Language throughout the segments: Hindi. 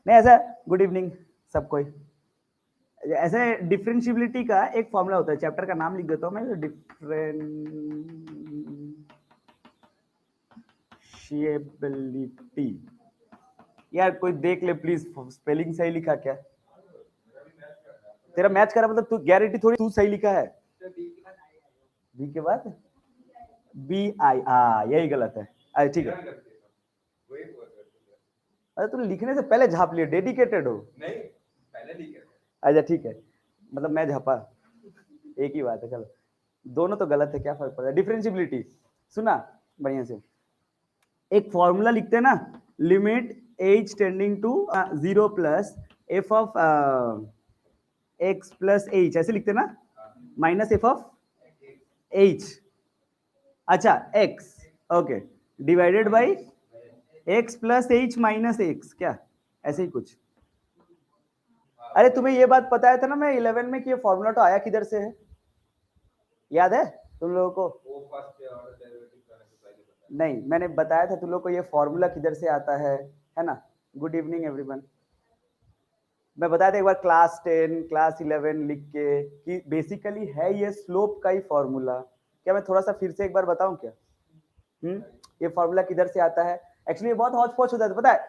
नहीं ऐसा गुड इवनिंग सबको। ऐसे डिफरेंशियबिलिटी का एक फॉर्मूला होता है, चैप्टर का नाम लिख देता हूँ मैं, डिफरेंशियबिलिटी। यार कोई देख ले प्लीज, स्पेलिंग सही लिखा क्या? तेरा मैच करा मतलब तू गारंटी थोड़ी तू सही लिखा है। बी के बाद बी आई, हाँ यही गलत है। अरे ठीक है, अरे तू लिखने से पहले झाप लिया, डेडिकेटेड हो। नहीं पहले लिखे। अच्छा ठीक है, मतलब मैं झापा, एक ही बात है। चलो दोनों तो गलत है, क्या फर्क पड़ रहा है। डिफरेंशियबिलिटी सुना बढ़िया से, एक फॉर्मूला लिखते हैं ना, limit h tending to 0 plus f of x plus h, ऐसे लिखते हैं ना, माइनस एफ ऑफ एच, अच्छा x, okay, divided by x plus h minus x, क्या ऐसे ही कुछ। अरे तुम्हें ये बात पता है था ना मैं 11 में कि ये फॉर्मूला तो आया किधर से है, याद है तुम लोगों को? नहीं मैंने बताया था तुम लोग को ये फॉर्मूला किधर से आता है ना। Good evening everyone. मैं बताया था एक बार क्लास 10 क्लास 11 लिख के कि बेसिकली है ये स्लोप का ही फॉर्मूला। क्या मैं थोड़ा सा फिर से एक बार बताऊं क्या? ये फॉर्मूला किधर से आता है? एक्चुअली बहुत हौच पौच होता है, पता है।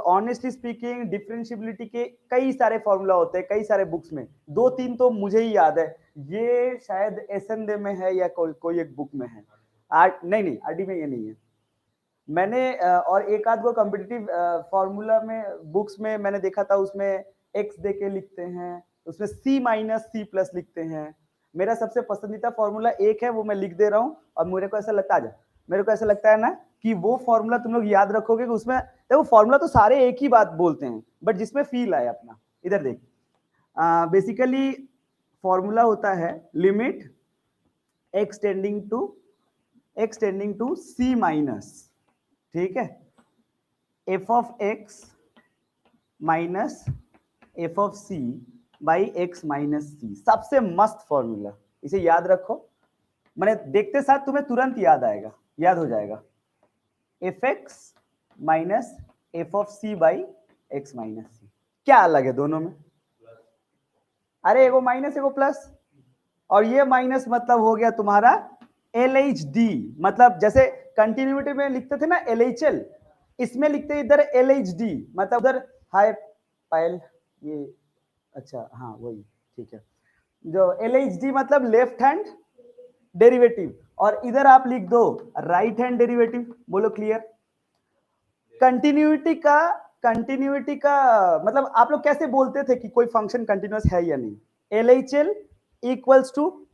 ऑनेस्टली स्पीकिंग डिफरेंशियबिलिटी के कई सारे फॉर्मूला होते हैं, कई सारे बुक्स में, 2-3 तो मुझे ही याद है। ये शायद एसएनडे में है या कोई एक बुक में है। नहीं आरडी में ये नहीं है। मैंने और एक आध को कॉम्पिटिटिव फॉर्मूला में बुक्स में मैंने देखा था, उसमें एक्स दे के लिखते हैं, उसमें सी माइनस सी प्लस लिखते हैं। मेरा सबसे पसंदीदा फॉर्मूला एक है, वो मैं लिख दे रहा हूँ, और मेरे को ऐसा लगता है, मेरे को ऐसा लगता है ना कि वो फॉर्मूला तुम लोग याद रखोगे कि उसमें देखो फॉर्मूला तो सारे एक ही बात बोलते हैं, बट जिसमें फील आए अपना। इधर देख, बेसिकली फॉर्मूला होता है limit x tending to c minus, ठीक है, f of x minus f of c by x minus c. सबसे मस्त फॉर्मूला, इसे याद रखो, मैंने देखते साथ तुम्हें तुरंत याद आएगा, याद हो जाएगा। F x minus f of c by x minus c. क्या अलग है दोनों में? अरे एगो माइनस एगो प्लस, और ये माइनस मतलब हो गया तुम्हारा एल एच डी, मतलब जैसे कंटिन्यूटी में लिखते थे ना एल एच एल, इसमें लिखते इधर एल एच डी, मतलब उधर हाई पायल ये, अच्छा हाँ वही, ठीक है। जो एल एच डी मतलब लेफ्ट हैंड डेरिवेटिव, और इधर आप लिख दो राइट हैंड डेरिवेटिव। बोलो क्लियर? कंटिन्यूटी का मतलब आप लोग कैसे बोलते थे कि कोई फंक्शन कंटिन्यूअस है या नहीं? L H L equals to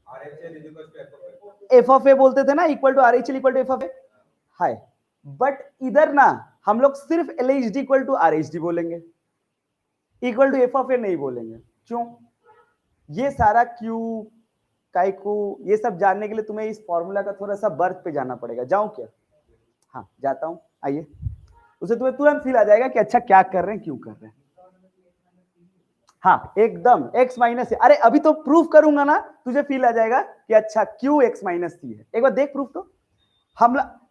f of a बोलते थे ना, equal to R H L equal to f of a, हाय। बट इधर ना हम लोग सिर्फ L H D equal to R H D बोलेंगे, equal to f of a नहीं बोलेंगे। क्यों? ये सारा क्यू काइकू ये सब जानने के लिए तुम्हें इस फॉर्मूला का थोड़ा सा बर्थ पे जाना पड़ेगा। जाऊं क्या? हाँ जाता हूं, आइए। उसे तुम्हें तुरंत फील आ जाएगा कि अच्छा क्या कर रहे हैं, क्यों कर रहे हैं। हाँ एकदम एक्स माइनस सी। अरे अभी तो प्रूफ करूंगा ना, तुझे फील आ जाएगा कि अच्छा क्यू एक्स माइनस सी है। एक बार देख प्रूफ तो।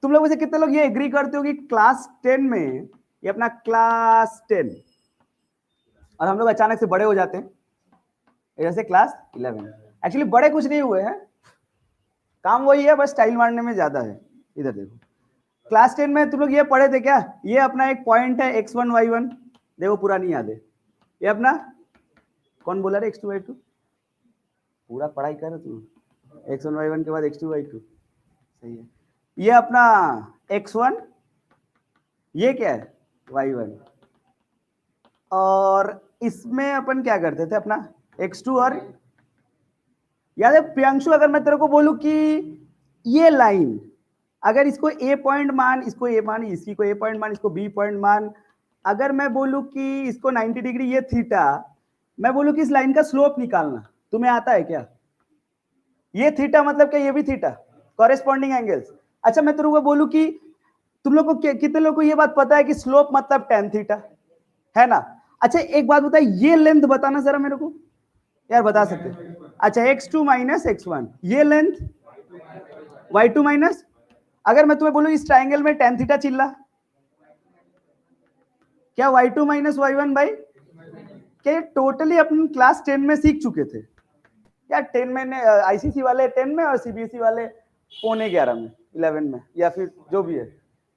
तुम लोग से कितने लोग ये एग्री करते हो कि क्लास 10 में, ये अपना क्लास 10, और हम लोग अचानक से बड़े हो जाते हैं जैसे क्लास 11। एक्चुअली बड़े कुछ नहीं हुए हैं, काम वही है, बस स्टाइल मारने में ज्यादा है। इधर देखो, क्लास 10 में तुम लोग ये पढ़े थे क्या? ये अपना एक पॉइंट है x1 y1, देखो पूरा नहीं याद है। ये अपना कौन बोला रे x2 y2? पूरा पढ़ाई कर तू। x1 y1 के बाद x2 y2, सही है। ये अपना x1, ये क्या है y1, और इसमें अपन क्या करते थे अपना x2, और याद है प्रियांशु, अगर मैं तेरे को बोलूं कि ये लाइन अगर इसको ए पॉइंट मान, इसको ए मान, इसी को ए पॉइंट मान, इसको बी पॉइंट मान, अगर मैं बोलूं कि इसको 90 डिग्री ये थीटा, मैं बोलूं कि इस लाइन का स्लोप निकालना, तुम्हें आता है क्या? ये थीटा मतलब क्या? ये भी थीटा, कॉरेस्पॉन्डिंग एंगल्स। अच्छा मैं तेरे को बोलूं कि तुम लोग को कितने लोग को ये बात पता है कि स्लोप मतलब tan थीटा है ना? अच्छा एक बात बताइए, ये लेंथ बताना जरा मेरे को, यार बता सकते? अच्छा x2 माइनस x1, ये लेंथ y2 माइनस, अगर मैं तुम्हें बोलूं इस ट्राइंगल में tan थीटा चिल्ला, क्या y2 माइनस y1 बाई, क्या टोटली अपन क्लास 10 में सीख चुके थे या 10 में, आईसीसी वाले 10 में और सीबीएसई वाले पौने 11 में, 11 में, या फिर जो भी है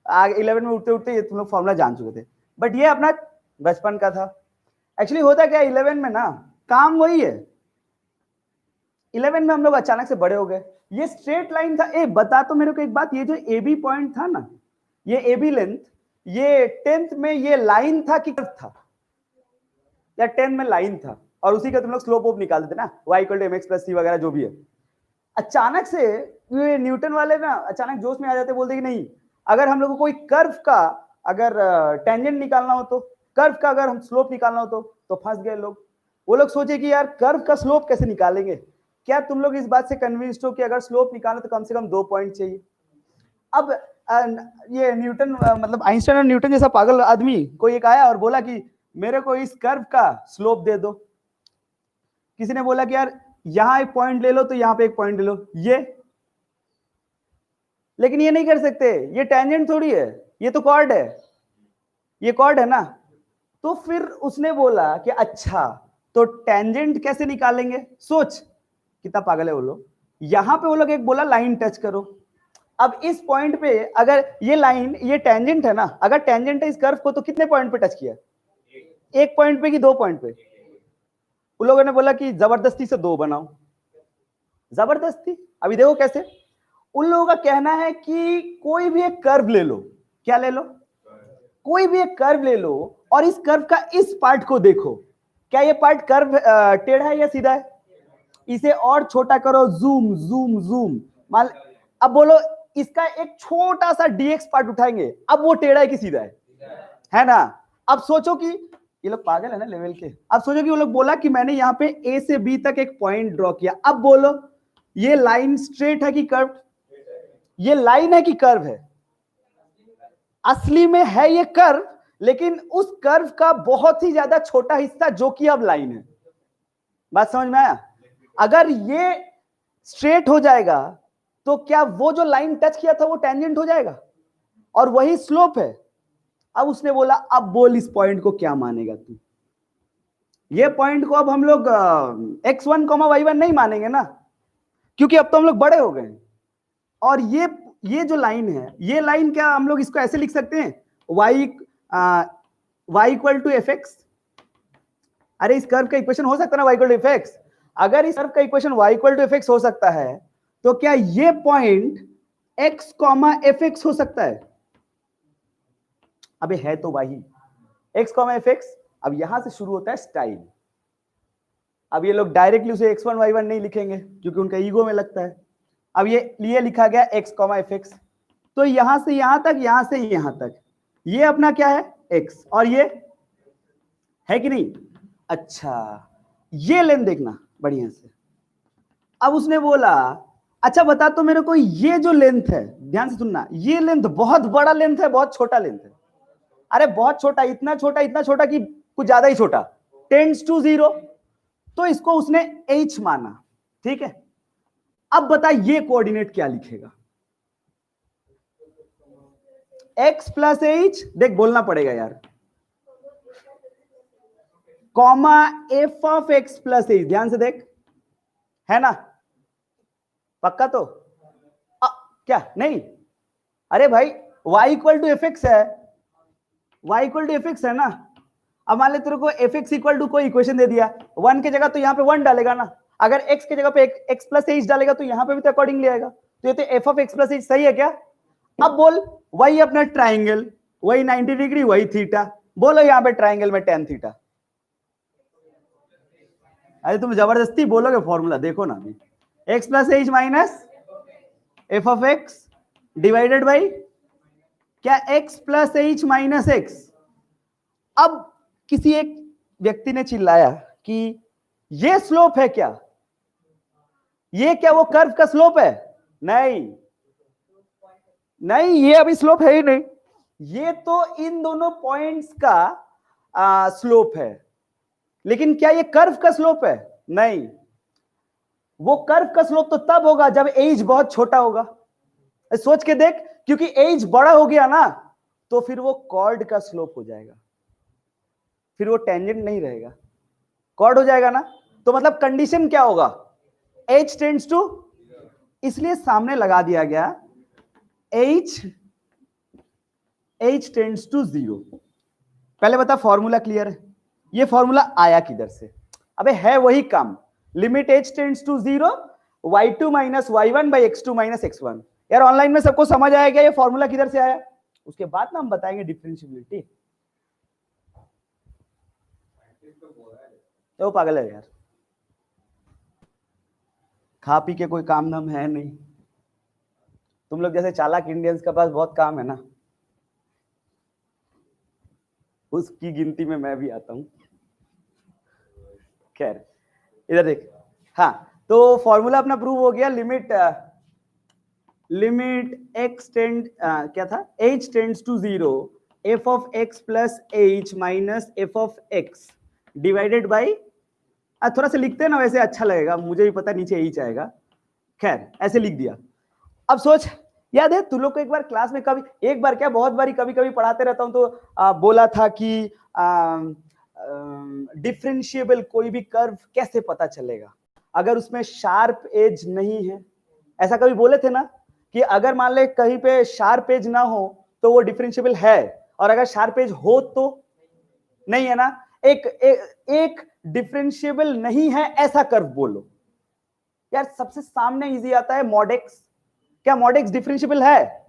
आगे 11 में उठते उठते ये तुम लोग फॉर्मूला जान चुके थे, बट ये अपना बचपन का था। एक्चुअली होता क्या 11 में ना, काम वही है। 11 में हम लोग अचानक से बड़े हो गए। ये स्ट्रेट लाइन था। ए बता तो मेरे को एक बात, ये जो ए बी पॉइंट था ना, ये ए बी लेंथ, ये 10th में ये लाइन था कि कर्व था, या 10 में लाइन था, और उसी का तुम लोग स्लोप वोप निकालते थे ना, y equal to mx plus c वगैरह जो भी है। अचानक से ये न्यूटन वाले ना अचानक जोश में आ जाते, बोलते कि नहीं, अगर हम लोग को कोई कर्व का अगर टेंजेंट निकालना हो, तो कर्व का अगर हम स्लोप निकालना हो तो फंस गए लोग। वो लोग सोचे कि यार कर्व का स्लोप कैसे निकालेंगे। क्या तुम लोग इस बात से कन्विंस्ड हो कि अगर स्लोप निकालना तो कम से कम 2 पॉइंट चाहिए। अब ये न्यूटन मतलब आइंस्टाइन और न्यूटन जैसा पागल आदमी कोई एक आया और बोला कि मेरे को इस कर्व का स्लोप दे दो। किसी ने बोला कि यार यहां एक पॉइंट ले लो, तो यहां पे एक पॉइंट ले लो, ये, लेकिन ये नहीं कर सकते, ये टेंजेंट थोड़ी है, ये तो कॉर्ड है, ये कॉर्ड है ना। तो फिर उसने बोला कि अच्छा तो टेंजेंट कैसे निकालेंगे। सोच कितना पागल है वो लोग। यहां पे वो लोग एक बोला लाइन टच करो। अब इस पॉइंट पे अगर ये लाइन, ये टेंजेंट है ना, अगर टेंजेंट है इस कर्व को, तो कितने पॉइंट पे टच किया, एक पॉइंट पे कि 2 पॉइंट पे। उन लोगों ने बोला कि जबरदस्ती से 2 बनाओ। जबरदस्ती, अभी देखो कैसे। उन लोगों का कहना है कि कोई भी एक कर्व ले लो, क्या ले लो, कोई भी एक कर्व ले लो, और इस कर्व का इस पार्ट को देखो, क्या ये पार्ट कर्व टेढ़ा है या सीधा है। इसे और छोटा करो, जूम जूम जूम, मान, अब बोलो इसका एक छोटा सा dx पार्ट उठाएंगे, अब वो टेढ़ा है कि सीधा है ना। अब सोचो कि ये लोग पागल है ना लेवल के। अब सोचो कि वो लोग बोला कि मैंने यहाँ पे ए से बी तक एक पॉइंट ड्रॉ किया, अब बोलो ये लाइन स्ट्रेट है कि कर्व, ये लाइन है कि कर्व है। असली में है ये कर्व, लेकिन उस कर्व का बहुत ही ज्यादा छोटा हिस्सा जो कि अब लाइन है। बात समझ में आया। अगर ये स्ट्रेट हो जाएगा तो क्या वो जो लाइन टच किया था वो टेंजेंट हो जाएगा, और वही स्लोप है। अब उसने बोला अब बोल इस पॉइंट को क्या मानेगा तू। ये पॉइंट को अब हम लोग x1, y1 नहीं मानेंगे ना, क्योंकि अब तो हम लोग बड़े हो गए। और ये जो लाइन है, ये लाइन क्या हम लोग इसको ऐसे लिख सकते हैं, y equal to f x. अरे इस कर्व का इक्वेशन हो सकता है ना y equal to f x. अगर इस कर्व का equation y equal to f x हो सकता है, तो क्या ये point x comma f x हो सकता है। अबे है तो वही x कॉमा एफ एक्स। अब यहां से शुरू होता है स्टाइल। अब ये लोग डायरेक्टली उसे x1 y1 नहीं लिखेंगे क्योंकि उनका ईगो में लगता है। अब ये लिखा गया x कॉमा एफ एक्स। तो यहां से यहां तक, यहां से यहां तक, ये अपना क्या है x, और ये है कि नहीं। अच्छा ये लेंथ देखना बढ़िया से। अब उसने बोला अच्छा बता तो मेरे को ये जो लेंथ है, ध्यान से सुनना, ये लेंथ बहुत बड़ा लेंथ है, बहुत छोटा लेंथ है। अरे बहुत छोटा, इतना छोटा कि कुछ ज्यादा ही छोटा, टेंड्स टू 0। तो इसको उसने h माना, ठीक है। अब बता ये कोऑर्डिनेट क्या लिखेगा, x प्लस h, देख बोलना पड़ेगा यार, comma F of x plus H. ध्यान से देख, है ना, पक्का तो क्या नहीं। अरे भाई y equal to f x है, y equal to f x है ना। अब मान ले तेरे को एफ एक्स इक्वल टू कोई इक्वेशन दे दिया, 1 की जगह तो यहाँ पे 1 डालेगा ना, अगर x की जगह पे x प्लस एच डालेगा तो यहाँ पे भी तो अकॉर्डिंगली आएगा। तो ये तो F of x plus H सही है क्या। अब बोल वही अपना ट्राइंगल, वही 90 डिग्री, वही थीटा, बोलो यहाँ पे ट्राइंगल में tan थीटा। अरे तुम जबरदस्ती बोलोगे फॉर्मूला, देखो ना अभी, x plus h minus f of x divided by क्या x plus h minus x. अब किसी एक व्यक्ति ने चिल्लाया कि ये स्लोप है क्या, ये क्या वो कर्व का स्लोप है। नहीं नहीं, ये अभी स्लोप है ही नहीं, ये तो इन दोनों पॉइंट्स का स्लोप है। लेकिन क्या ये कर्व का स्लोप है, नहीं। वो कर्व का स्लोप तो तब होगा जब एज बहुत छोटा होगा। सोच के देख, क्योंकि एज बड़ा हो गया ना, तो फिर वो कॉर्ड का स्लोप हो जाएगा। फिर वो टेंजेंट नहीं रहेगा, कॉर्ड हो जाएगा ना। तो मतलब कंडीशन क्या होगा, h टेंड्स टू, इसलिए सामने लगा दिया गया h टेंड्स टू 0। पहले बता फॉर्मूला क्लियर है, ये फॉर्मूला आया किधर से, अबे है वही काम, limit h tends to 0 y2 minus y1 by x2 minus x1। यार ऑनलाइन में सबको समझ आएगा ये फॉर्मूला किधर से आया, उसके बाद ना हम बताएंगे डिफरेंशिएबिलिटी। तो पागल है यार, खा पी के कोई काम धाम है नहीं, तुम लोग जैसे चालाक इंडियंस के पास बहुत काम है ना, उसकी गिनती में मैं भी आता हूं। खैर इधर देख, हाँ तो फॉर्मूला अपना प्रूव हो गया, लिमिट x टेंड क्या था, h tends to 0 f of x plus h minus f of x divided by, थोड़ा सा लिखते हैं ना वैसे अच्छा लगेगा, मुझे भी पता नीचे h आएगा, खैर ऐसे लिख दिया। अब सोच, याद है तू लोग को एक बार क्लास में, कभी एक बार क्या बहुत बारी कभी कभी पढ़ाते रहता हूं तो बोला था कि डिफरेंशिएबल कोई भी कर्व कैसे पता चलेगा अगर उसमें शार्प एज नहीं है, ऐसा कभी बोले थे ना कि अगर मान ले कहीं पे शार्प एज ना हो तो वो डिफरेंशिएबल है, और अगर शार्प एज हो तो नहीं है ना। एक डिफरेंशिएबल नहीं है ऐसा कर्व बोलो। यार सबसे सामने इजी आता है मॉड एक्स, क्या मॉड एक्स डिफरेंशिएबल है,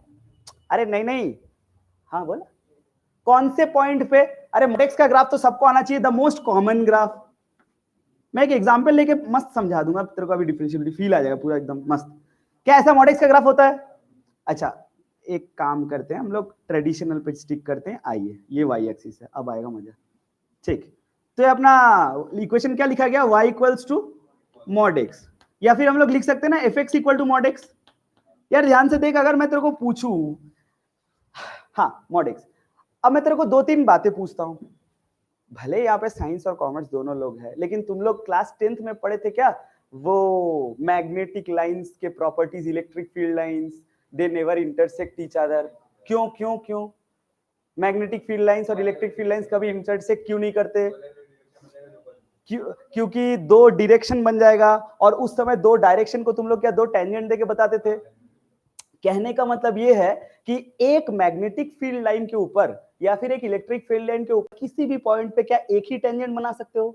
अरे नहीं, हाँ बोला कौन से पॉइंट पे, अरे मॉड एक्स का ग्राफ तो सबको आना चाहिए, द मोस्ट कॉमन ग्राफ। मैं एक एग्जांपल लेके मस्त समझा दूंगा तेरे को, अभी डिफरेंशिएबिलिटी फील आ जाएगा पूरा एकदम मस्त। क्या ऐसा मॉड एक्स का ग्राफ होता है, अच्छा एक काम करते हैं हम लोग ट्रेडिशनल पे स्टिक करते हैं, आइए ये वाई एक्सिस है, अब आएगा मजा, ठीक। तो अपना इक्वेशन क्या लिखा गया, y equals to mod x, या फिर हम लोग लिख सकते हैं ना fx equal to mod x. यार ध्यान से देख, अगर मैं तेरे को पूछूं, हाँ मॉड एक्स, अब मैं तेरे को दो तीन बातें पूछता हूं, भले यहाँ पे साइंस और कॉमर्स दोनों लोग हैं, लेकिन तुम लोग क्लास 10th में पढ़े थे क्या, वो मैग्नेटिक लाइंस के properties, electric field lines, they never intersect each other. क्यों मैग्नेटिक फील्ड लाइंस और इलेक्ट्रिक फील्ड लाइंस कभी इंटरसेक्ट क्यों नहीं करते, क्योंकि दो डायरेक्शन बन जाएगा, और उस समय दो डायरेक्शन को तुम लोग क्या दो टेंजेंट देके बताते थे। कहने का मतलब ये है कि एक मैग्नेटिक फील्ड लाइन के ऊपर या फिर एक इलेक्ट्रिक फील्ड लाइन के ऊपर किसी भी पॉइंट पे क्या एक ही टेंजेंट बना सकते हो।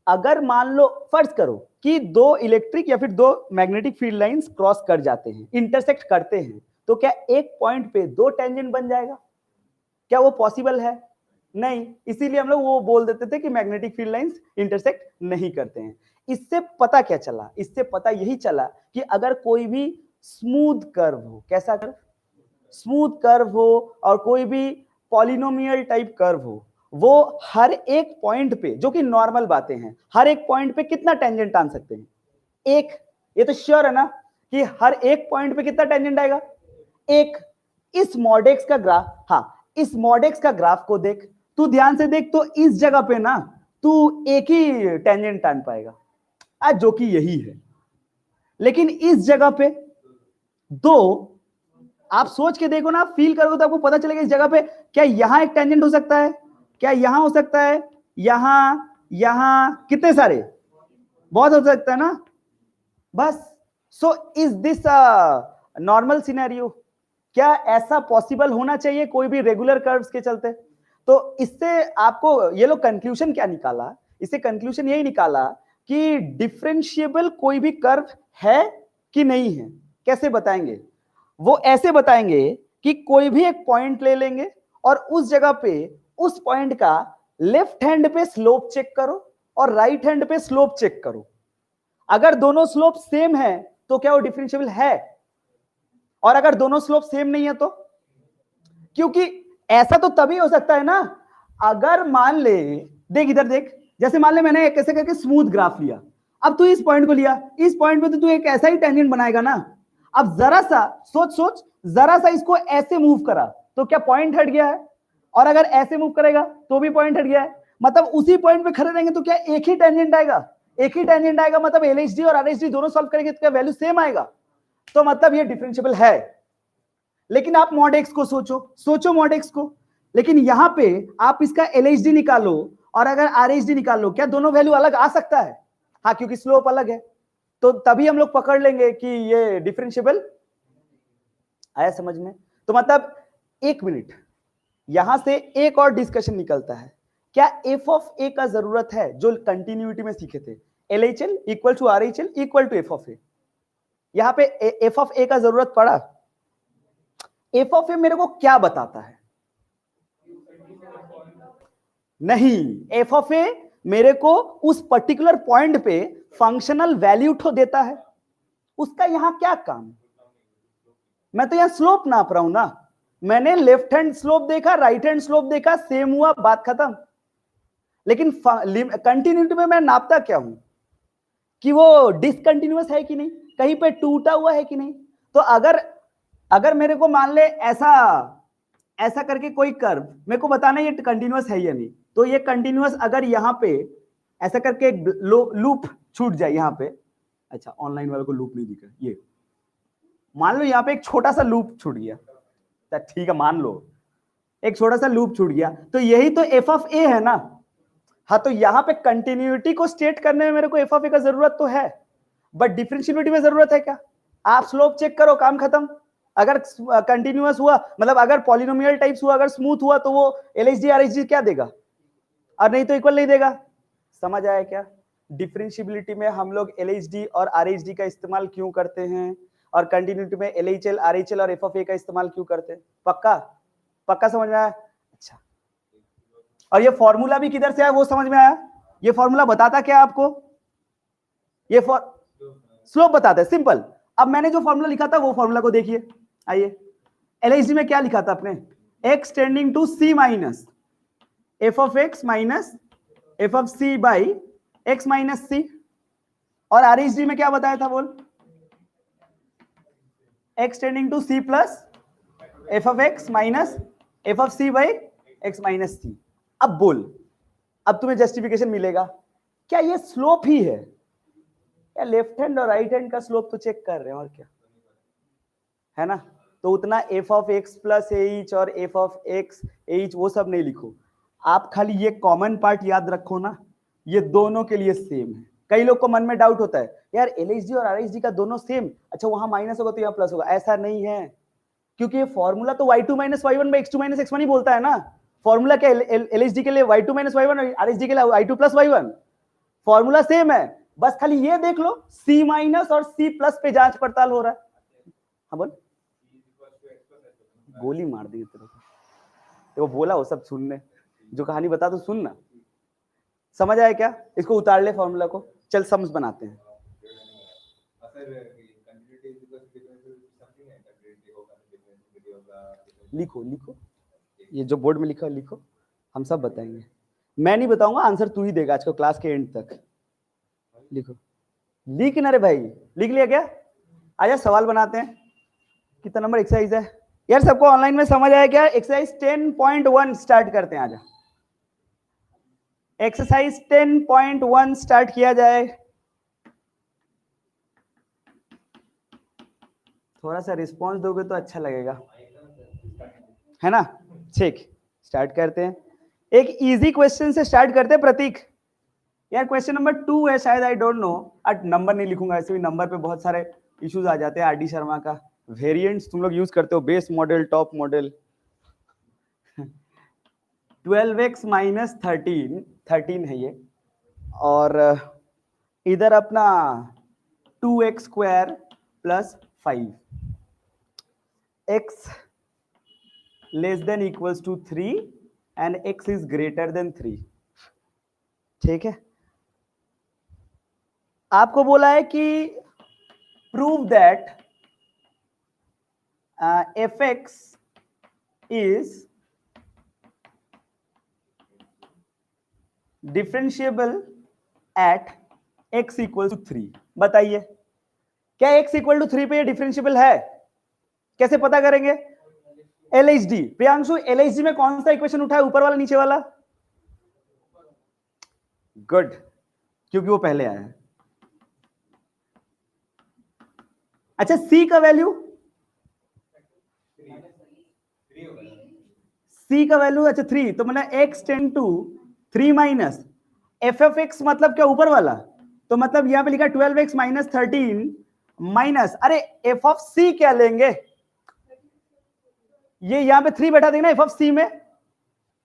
अगर मान लो फर्ज करो कि दो इलेक्ट्रिक या फिर दो मैग्नेटिक फील्ड लाइंस क्रॉस कर जाते हैं, इंटरसेक्ट करते हैं, तो क्या एक पॉइंट पे दो टेंजेंट बन जाएगा, क्या वो पॉसिबल है, नहीं। इसीलिए हम लोग वो बोल देते थे कि मैग्नेटिक फील्ड लाइंस इंटरसेक्ट नहीं करते हैं। इससे पता क्या चला, इससे पता यही चला कि अगर कोई भी स्मूथ कर्व हो, कैसा कर्व, स्मूथ कर्व हो, और कोई भी पॉलिनोमियल टाइप कर्व हो, वो हर एक पॉइंट पे, जो कि नॉर्मल बातें हैं, हर एक पॉइंट पे कितना टेंजेंट आन सकते हैं, एक। ये तो श्योर है ना कि हर एक पॉइंट पे कितना टेंजेंट आएगा, एक। इस मॉडेक्स का ग्राफ, हाँ इस मॉडेक्स का ग्राफ को देख, तू ध्यान से देख, तो इस जगह पे ना तू एक ही टेंजेंट आन पाएगा, आज जो कि यही है। लेकिन इस जगह पे दो, आप सोच के देखो ना, फील करोगे तो आपको पता चलेगा इस जगह पे क्या यहां एक टेंजेंट हो सकता है, क्या यहां हो सकता है, यहां कितने सारे, बहुत हो सकता है ना, बस। So is this normal scenario, क्या ऐसा पॉसिबल होना चाहिए कोई भी रेगुलर कर्व्स के चलते। तो इससे आपको ये लोग कंक्लूजन क्या निकाला, इससे कंक्लूजन यही निकाला कि डिफरेंशिएबल कोई भी कर्व है कि नहीं है। कैसे बताएंगे, वो ऐसे बताएंगे कि कोई भी एक पॉइंट ले लेंगे और उस जगह पे उस पॉइंट का लेफ्ट हैंड पे स्लोप चेक करो और राइट हैंड पे स्लोप चेक करो। अगर दोनों स्लोप सेम है तो क्या वो डिफरेंशिएबल है, और अगर दोनों स्लोप सेम नहीं है तो, क्योंकि ऐसा तो तभी हो सकता है ना, अगर मान ले, देख इधर देख, जैसे मान ले मैंने कैसे करके स्मूथ ग्राफ लिया, अब तू इस पॉइंट को लिया, इस पॉइंट पे तो तू एक ऐसा ही टेंजेंट बनाएगा ना। अब जरा सा सोच जरा सा इसको ऐसे मूव करा तो क्या पॉइंट हट गया है, और अगर ऐसे मूव करेगा तो भी पॉइंट हट गया है, मतलब उसी पॉइंट पे खड़े रहेंगे तो क्या एक ही टेंजेंट आएगा, एक ही टेंजेंट आएगा, मतलब एलएचडी और आरएचडी दोनों सॉल्व करेंगे तो क्या वैल्यू सेम आएगा, तो मतलब ये डिफरेंशिएबल है। लेकिन आप मॉड एक्स को सोचो मॉड एक्स को, लेकिन यहां पे आप इसका एलएचडी निकालो और अगर RHD निकाल लो, क्या दोनों वैल्यू अलग आ सकता है? हाँ, क्योंकि स्लोप अलग है, तो तभी हम लोग पकड़ लेंगे कि ये डिफरेंशिएबल। आया समझ में? तो मतलब 1 मिनट, यहां से एक और डिस्कशन निकलता है, क्या एफ ऑफ ए का जरूरत है? जो कंटिन्यूटी में सीखे थे, LHL equal to RHL equal to f of a, यहां पे एफ ऑफ ए का जरूरत पड़ा? एफ ऑफ ए मेरे को क्या बताता है? नहीं, एफ ऑफ ए मेरे को उस पर्टिकुलर पॉइंट पे फंक्शनल वैल्यू तो देता है, उसका यहां क्या काम? मैं तो यहां स्लोप नाप रहा हूं ना, मैंने लेफ्ट हैंड स्लोप देखा, राइट हैंड स्लोप देखा, सेम हुआ, बात खत्म। लेकिन कंटिन्यूटी में मैं नापता क्या हूं? कि वो डिसकंटिन्यूअस है कि नहीं, कहीं पे टूटा हुआ है कि नहीं। तो अगर मेरे को मान ले ऐसा करके कोई कर्व, मेरे को बताना ये कंटिन्यूअस है या नहीं, तो ये कंटिन्यूअस अगर यहाँ पे ऐसा करके लूप छूट जाए यहाँ पे, अच्छा ऑनलाइन वालों को लूप नहीं दिखा, ये मान लो यहाँ पे एक छोटा सा लूप छूट गया, ठीक है मान लो एक छोटा सा लूप छूट गया, तो यही तो एफ ऑफ ए है ना। हाँ, तो यहाँ पे कंटिन्यूटी को स्टेट करने में मेरे को एफ ऑफ ए का जरूरत तो है, बट डिफरेंशिएबिलिटी में जरूरत है क्या? आप स्लोप चेक करो, काम खत्म। अगर कंटिन्यूअस हुआ, मतलब अगर पॉलिनोमियल टाइप्स हुआ, अगर स्मूथ हुआ, तो वो LHD RHD क्या देगा, और नहीं तो इक्वल नहीं देगा। समझ आया क्या? डिफरेंशिएबिलिटी में हम लोग LHD और RHD का इस्तेमाल क्यों करते हैं, और कंटिन्यूटी में LHL RHL और एफ ऑफ ए का इस्तेमाल क्यों करते हैं? पक्का समझ में आया? अच्छा, और ये फॉर्मूला भी किधर से आया वो समझ में आया? ये फॉर्मूला बताता क्या आपको? ये स्लोप बताता है, सिंपल। अब मैंने जो फॉर्मूला लिखा था वो फॉर्मूला को देखिए, आइए। LHD में क्या लिखा था अपने? x tending to c minus f of x minus f of c by x minus c। और RHD में क्या बताया था बोल? x tending to c plus f of x minus f of c by x minus c। अब बोल, अब तुम्हें जस्टिफिकेशन मिलेगा, क्या ये स्लोप ही है? या लेफ्ट हैंड और राइट हैंड का स्लोप तो चेक कर रहे हैं, और क्या है ना। तो उतना F of x plus H और एफ ऑफ एक्स एच वो सब नहीं लिखो, आप खाली ये कॉमन पार्ट याद रखो ना, ये दोनों के लिए सेम है। कई लोग को मन में डाउट होता है, यार LHD और RHD का दोनों सेम, अच्छा वहां माइनस होगा तो यहाँ प्लस होगा, ऐसा नहीं है। क्योंकि ये फॉर्मूला तो y2 minus y1 by x2 minus x1 ही बोलता है ना। फॉर्मूला क्या LHD के लिए y2 माइनस y1 और RHD के लिए y2 plus y1, formula same है। बस खाली ये देख लो C माइनस और C प्लस पे जांच पड़ताल हो रहा है। हाँ बोल, गोली मार दी तेरे को, वो बोला वो सब सुनने, जो कहानी बता तो सुन ना। समझ आया क्या? इसको उतार ले फॉर्मूला को, चल सम्स बनाते हैं। लिखो लिखो, ये जो बोर्ड में लिखा है लिखो, हम सब बताएंगे। मैं नहीं बताऊंगा, आंसर तू ही देगा आज को क्लास के एंड तक। लिखो, लिख ना रे भाई, लिख लिया क्या? आजा सवाल बनाते हैं। कितना नंबर एक्सरसाइज है यार? सबको ऑनलाइन में समझ आया क्या? एक्सरसाइज 10.1 स्टार्ट करते हैं। आजा एक्सरसाइज 10.1 स्टार्ट किया जाए। थोड़ा सा रिस्पॉन्स दोगे तो अच्छा लगेगा, है ना। ठीक, स्टार्ट करते हैं। एक इजी क्वेश्चन से स्टार्ट करते हैं। प्रतीक, यार क्वेश्चन नंबर 2 है शायद, आई डोंट नो। नंबर नहीं लिखूंगा, ऐसे भी नंबर पे बहुत सारे इश्यूज आ जाते हैं। RD शर्मा का वेरिएंट्स तुम लोग यूज करते हो, base model, top model. 12x minus 13 है ये, और इधर अपना 2x square plus 5, x less than equals to 3 and x is greater than 3। ठीक है, आपको बोला है कि prove that fx is differentiable at x equal to 3। बताइए, क्या x इक्वल टू 3 पे ये डिफरेंशिएबल है? कैसे पता करेंगे? LHD। प्रियांशु, LHD में कौन सा इक्वेशन उठा है, ऊपर वाला नीचे वाला? गुड, क्योंकि वो पहले आया है। अच्छा, C का वैल्यू, C का वैल्यू अच्छा 3, तो मतलब x tend to 3 minus f of x मतलब क्या, ऊपर वाला, तो मतलब यहां पे लिखा 12x माइनस 13 माइनस, अरे एफ ऑफ सी क्या लेंगे, ये यहां पे 3 बैठा देना एफ ऑफ सी में,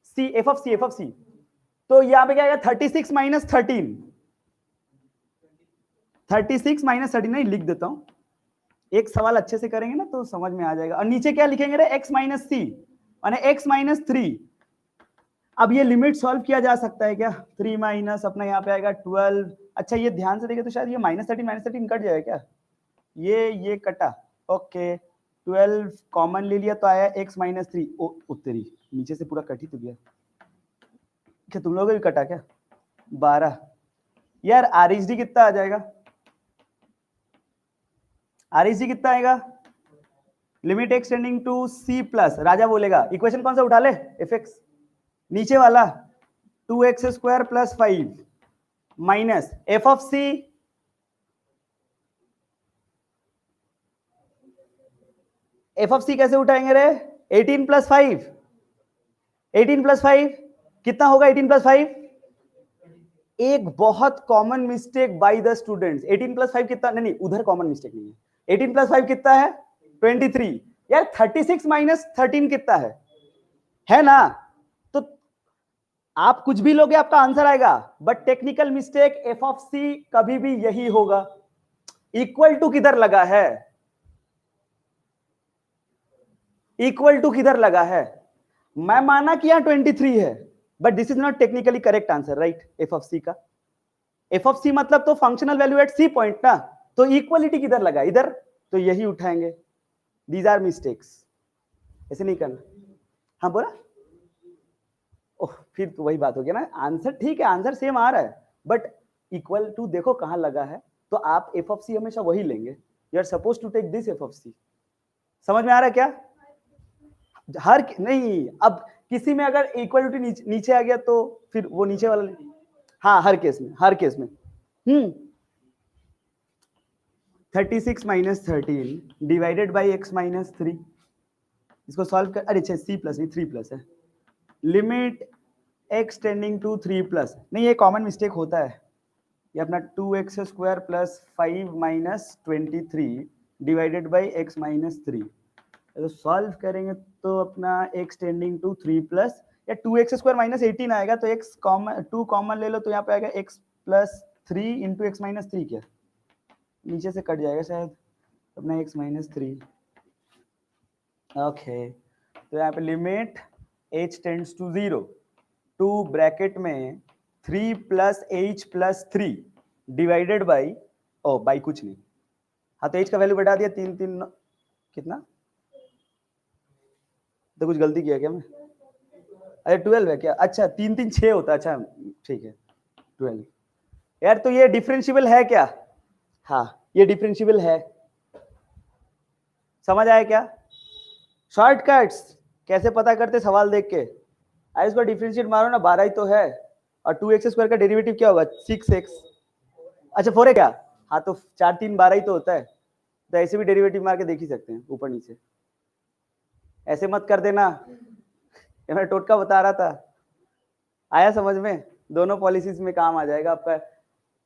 सी एफ ऑफ सी, तो यहां पे क्या आएगा 36 माइनस 13, 36 माइनस 13, नहीं लिख देता हूं, एक सवाल अच्छे से करेंगे ना तो समझ में आ जाएगा। और नीचे क्या लिखेंगे रे, x माइनस सी माने x माइनस 3। अब ये लिमिट सॉल्व किया जा सकता है क्या, 3 माइनस अपना यहाँ पे आएगा 12, अच्छा ये ध्यान से देखें तो शायद ये माइनस 13 कट जाएगा क्या, ये कटा, ओके 12 कॉमन ले लिया तो आया x माइनस 3, उत्तरी नीचे से पूरा कट ही तो गया, क्या तुम लोगों को भी कटा क्या, 12, यार आरएचडी कितना आ जाएगा, आरएचडी कितना आएगा, limit x tending to c plus, राजा बोलेगा इक्वेशन कौन सा उठा ले, एफ एक्स, नीचे वाला 2x square plus 5 minus f of c, f of c कैसे उठाएंगे रे, 18 प्लस 5, 18 प्लस 5 कितना होगा, 18 प्लस 5, एक बहुत common mistake by the students, 18 plus 5 कितना, नहीं उधर कॉमन मिस्टेक नहीं है, 18 प्लस 5 कितना है 23, यार 36 माइनस 13 कितना है ना, तो आप कुछ भी लोगे आपका आंसर आएगा, but technical mistake f of c कभी भी यही होगा, इक्वल टू किधर लगा है, इक्वल टू किधर लगा है, मैं माना कि यहां 23 है, but this is not technically correct answer, right, f of c का, एफ ऑफ सी मतलब तो functional value at c point ना, तो इक्वलिटी किधर लगा, इधर, तो यही उठाएंगे, दीज आर मिस्टेक्स, ऐसे नहीं करना, हाँ बोला, ओह फिर तो वही बात हो गया ना, आंसर ठीक है, आंसर सेम आ रहा है, बट इक्वल टू देखो कहां लगा है, तो आप एफ ऑफ सी हमेशा वही लेंगे, you are suppose to take this f of c, समझ में आ रहा है क्या, हर नहीं, अब किसी में अगर इक्वलिटी नीचे आ गया तो फिर वो नीचे वाला, हाँ हर केस में 36 minus 13 divided by x minus 3, इसको सॉल्व कर, अरे सी प्लस नहीं 3 प्लस है, limit x tending to 3 plus, नहीं ये कॉमन मिस्टेक होता है, ये अपना 2x square plus 5 minus 23 divided by x minus 3, तो सॉल्व करेंगे तो अपना x टेंडिंग टू 3 प्लस, या 2x स्क्वायर माइनस 18 आएगा, तो x कॉमन 2 कॉमन ले लो तो यहाँ पे आएगा x plus 3 into x minus 3, क्या नीचे से कट जाएगा शायद, अपना x माइनस 3, ओके, तो यहाँ पे limit h tends to 0 two bracket में 3 plus h plus 3 divided by, o by कुछ नहीं, हाँ तो h का वैल्यू बढ़ा दिया 3 कितना, तो कुछ गलती किया क्या मैं, अरे 12 है क्या, अच्छा 3 6 होता, अच्छा ठीक है 12, यार तो ये डिफरेंशिएबल है क्या, हाँ ये डिफरेंशिएबल है, समझ आया क्या, शॉर्टकट्स कैसे पता करते सवाल देख के, आई इसको डिफरेंशिएट मारो ना, 12 ही तो है, और 2x स्क्वायर का डेरिवेटिव क्या होगा 6x, अच्छा 4 है क्या, हाँ तो 4 3 12 ही तो होता है, तो ऐसे भी डेरिवेटिव मार के देख ही सकते हैं ऊपर नीचे, ऐसे मत कर देना, ये मैं टोटका बता रहा था, आया समझ में, दोनों पॉलिसीज में काम आ जाएगा आपका,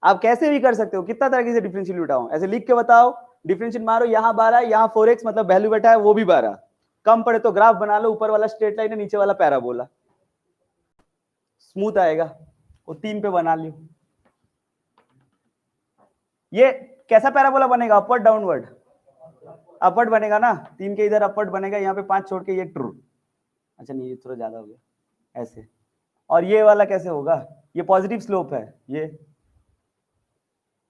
आप कैसे भी कर सकते हो, कितना तरह से डिफरेंशियल उठाओ, ऐसे लिख के बताओ, डिफरेंशियल मारो, यहाँ 12 यहाँ 4x मतलब वैल्यू बैठा है वो भी 12, कम पड़े तो ग्राफ बना लो, ऊपर वाला स्ट्रेट लाइन है नीचे वाला पैराबोला, स्मूथ आएगा, वो 3 पे बना लियो, ये कैसा पैराबोला बनेगा, अपवर्ड डाउनवर्ड, अपवर्ड बनेगा ना, 3 के इधर अपवर्ड बनेगा, यहाँ पे 5 छोड़ के ये ट्रू, अच्छा नहीं ये थोड़ा ज्यादा हो गया ऐसे, और ये वाला कैसे होगा, ये पॉजिटिव स्लोप है, ये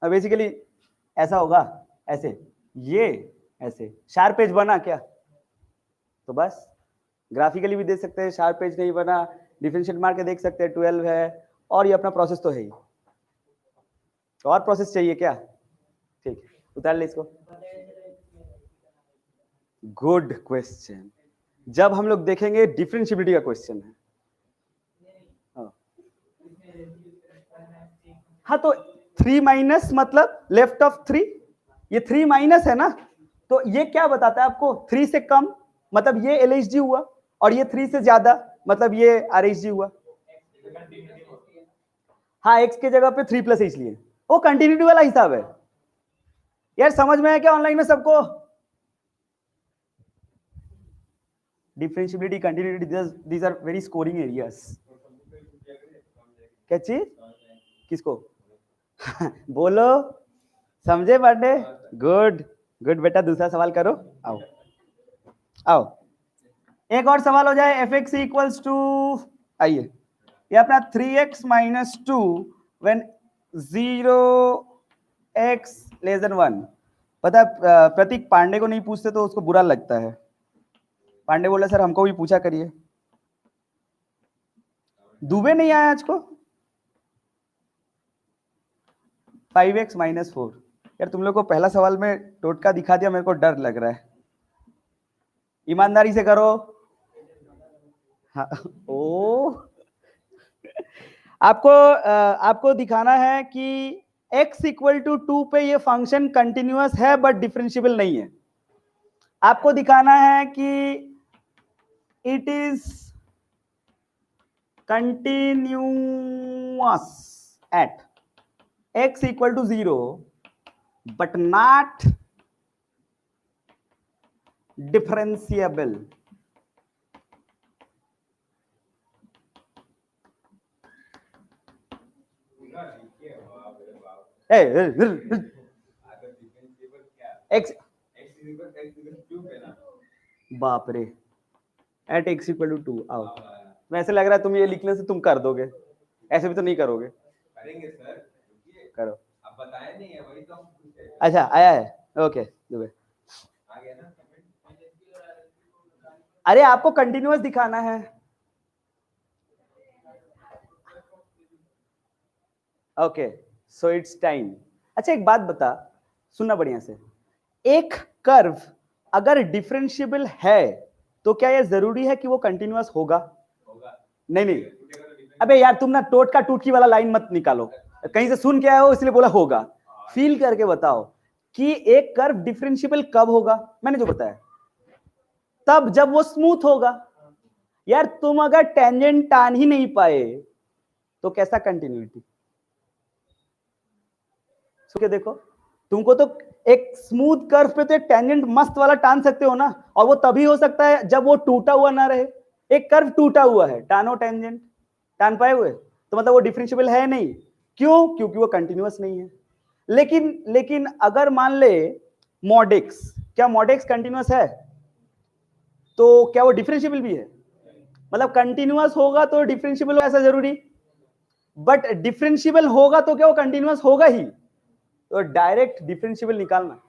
बेसिकली ऐसा होगा, ऐसे ये ऐसे, शार्प एज बना क्या, तो बस ग्राफिकली भी देख सकते हैं, शार्प एज नहीं बना, डिफरेंशिएट मार के देख सकते हैं 12 है, और ये अपना प्रोसेस तो है ही, और प्रोसेस चाहिए क्या, ठीक है उतार ले इसको, गुड क्वेश्चन, जब हम लोग देखेंगे डिफरेंशिएबिलिटी का क्वेश्चन है, हाँ तो 3 माइनस मतलब लेफ्ट ऑफ 3, ये 3 माइनस है ना, तो ये क्या बताता है आपको, 3 से कम मतलब ये LHD हुआ, और ये 3 से ज्यादा मतलब ये RHD हुआ, हाँ x के जगह पे 3 प्लस एच लिए, वो कंटिन्यूटी वाला हिसाब है यार। समझ में है क्या ऑनलाइन में सबको? Differentiability, continuity, these are very scoring areas. क्या चीज? किसको? बोलो, समझे पांडे? गुड गुड बेटा, दूसरा सवाल करो। आओ आओ, एक और सवाल हो जाए। एफ एक्स इक्वल्स टू, आइए ये अपना 3x minus 2 when 0x less than 1। पता है प्रतीक, पांडे को नहीं पूछते तो उसको बुरा लगता है। पांडे बोला सर हमको भी पूछा करिए। दुबे नहीं आया आज को। 5x minus 4। यार तुम लोग को पहला सवाल में टोटका दिखा दिया, मेरे को डर लग रहा है। ईमानदारी से करो। हाँ, ओ आपको दिखाना है कि x इक्वल टू 2 पे ये फंक्शन कंटिन्यूअस है बट डिफरेंशिएबल नहीं है। आपको दिखाना है कि it is continuous at x equal to 0 but not differentiable. X, बाप रे, एट एक्स इक्वल टू 2। आओ, वैसे लग रहा है तुम ये लिखने से तुम कर दोगे, ऐसे भी तो नहीं करोगे। करेंगे सर, करो। अब बताया नहीं है, वही तो हम पूछे। अच्छा आया है, ओके दुबे आ गया ना। अरे आपको कंटिन्यूअस दिखाना है। Okay so it's time. अच्छा एक बात बता, सुनना बढ़िया से। एक कर्व अगर डिफरेंशिएबल है तो क्या यह जरूरी है कि वो कंटिन्यूअस होगा? नहीं नहीं, अबे यार तुम ना टोटका टूटकी वाला लाइन मत निकालो, कहीं से सुन के आए हो इसलिए बोला होगा। फील करके बताओ कि एक कर्व डिफरेंशिएबल कब होगा। मैंने जो बताया, तब जब वो स्मूथ होगा। यार तुम अगर टेंजेंट टान ही नहीं पाए तो कैसा कंटिन्यूटी? सुन के देखो, तुमको तो एक स्मूथ कर्व पे तो एक टेंजेंट मस्त वाला टान सकते हो ना, और वो तभी हो सकता है जब वो टूटा हुआ ना रहे। एक कर्व टूटा हुआ है, टानो टेंजेंट, टान पाए हुए तो मतलब वो डिफरेंशिएबल है नहीं। क्यों? क्योंकि वो कंटिन्यूअस नहीं है। लेकिन अगर मान ले मॉड एक्स, क्या मॉड एक्स कंटिन्यूअस है? तो क्या वो डिफरेंशिएबल भी है? मतलब कंटिन्यूअस होगा तो डिफरेंशिएबल हो ऐसा जरूरी? बट डिफरेंशिएबल होगा तो क्या वो कंटिन्यूअस होगा ही? तो डायरेक्ट डिफरेंशिएबल निकालना।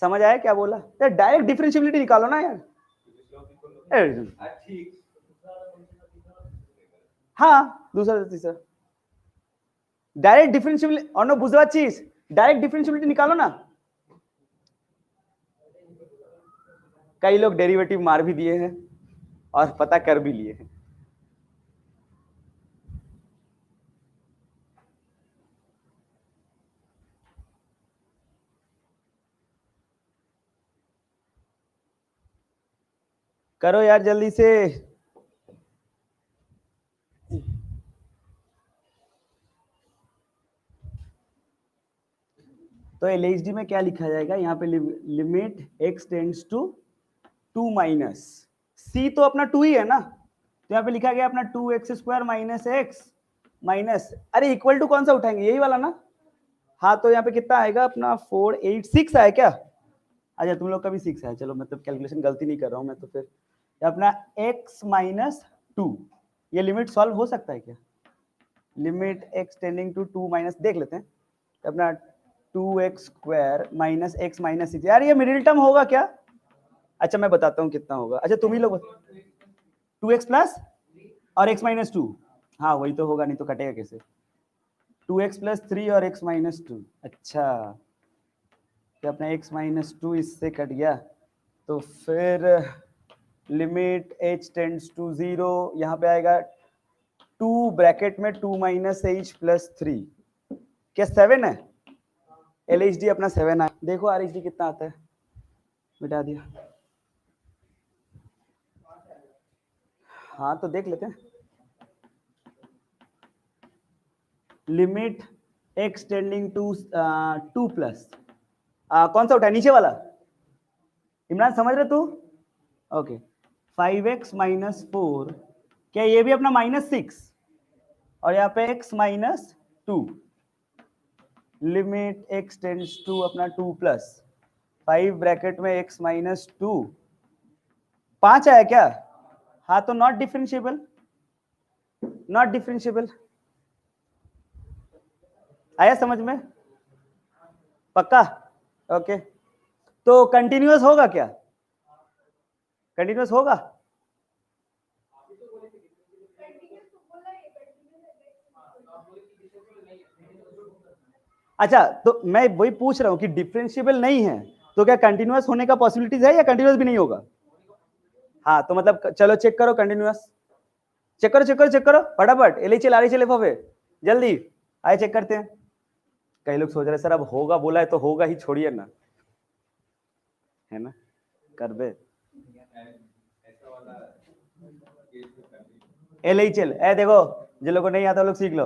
समझ आया क्या बोला? तो डायरेक्ट डिफरेंशिएबिलिटी निकालो ना यार। हाँ दूसरा तीसरा डायरेक्ट डिफरेंशिएबिलिटी, और नो बुझवा चीज, डायरेक्ट डिफरेंशिएबिलिटी निकालो ना। कई लोग डेरिवेटिव मार भी दिए हैं और पता कर भी लिए हैं। करो यार जल्दी से। तो LHD में क्या लिखा जाएगा यहाँ पे? Limit x tends to 2 minus c, तो अपना 2 ही है ना, तो यहाँ पे लिखा गया अपना 2x² माइनस एक्स माइनस, अरे इक्वल टू कौन सा उठाएंगे? यही वाला ना। हाँ तो यहाँ पे कितना आएगा अपना 4 8 6 आया क्या? अच्छा तुम लोग का भी 6 है, चलो मतलब कैलकुलेशन गलती नहीं कर रहा हूँ मैं तो। फिर अपना x माइनस 2, ये लिमिट सॉल्व हो सकता है क्या? Limit x tending to 2 minus, देख लेते हैं। तो अपना 2x² माइनस एक्स माइनस 6, यार ये मिडिल टर्म होगा क्या? अच्छा मैं बताता हूँ कितना होगा। अच्छा तुम ही लोग 2x प्लस और x माइनस 2, हाँ वही तो होगा, नहीं तो कटेगा कैसे? 2x प्लस 3 और x माइनस 2। अच्छा तो अपना x माइनस 2 इससे कट गया, तो फिर लिमिट h टेंड्स टू 0, यहाँ पे आएगा 2 ब्रैकेट में 2 माइनस h प्लस 3, क्या 7 है? LHD अपना 7 है। देखो RHD कितना आता है, मिटा दिया। हाँ तो देख लेते हैं। Limit x tending to 2 plus कौन सा उठा है, नीचे वाला? इमरान समझ रहे तू? ओके 5x माइनस 4, क्या ये भी अपना -6 और यहाँ पे x minus 2, limit x tends to अपना 2 प्लस 5 ब्रैकेट में x माइनस 2, 5 आया क्या? हाँ तो नॉट डिफरेंशिएबल, नॉट डिफरेंशिएबल। आया समझ में? पक्का? ओके तो कंटिन्यूअस होगा क्या? कंटिन्यूअस होगा? अच्छा तो मैं वही पूछ रहा हूँ कि डिफरेंशिएबल नहीं है तो क्या कंटिन्यूअस होने का पॉसिबिलिटीज है या कंटिन्यूअस भी नहीं होगा? हाँ तो मतलब चलो चेक करो कंटिन्यूअस, चेक करो चेक करो चेक करो फटाफट, LHL RHL FF जल्दी आए चेक करते हैं। कई लोग सोच रहे सर अब होगा बोला है तो होगा ही, छोड़िए ना, है ना, कर दे। LHL देखो जिन लोगों को नहीं आता लोग सीख लो।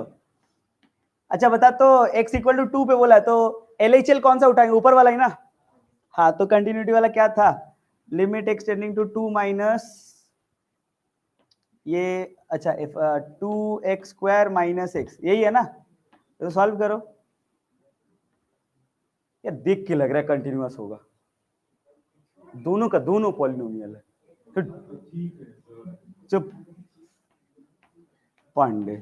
अच्छा बता तो x इक्वल टू 2 पे बोला है तो LHL कौन सा उठाएंगे, ऊपर वाला ही ना? हाँ तो कंटिन्यूटी वाला क्या था, limit x tending to 2 minus ये, अच्छा 2x स्क्वायर माइनस x, यही है ना? तो सॉल्व करो। ये देख के लग रहा है कंटिन्यूअस होगा, दोनों का दोनों पॉलिनोमियल है। तो चुप पांडे,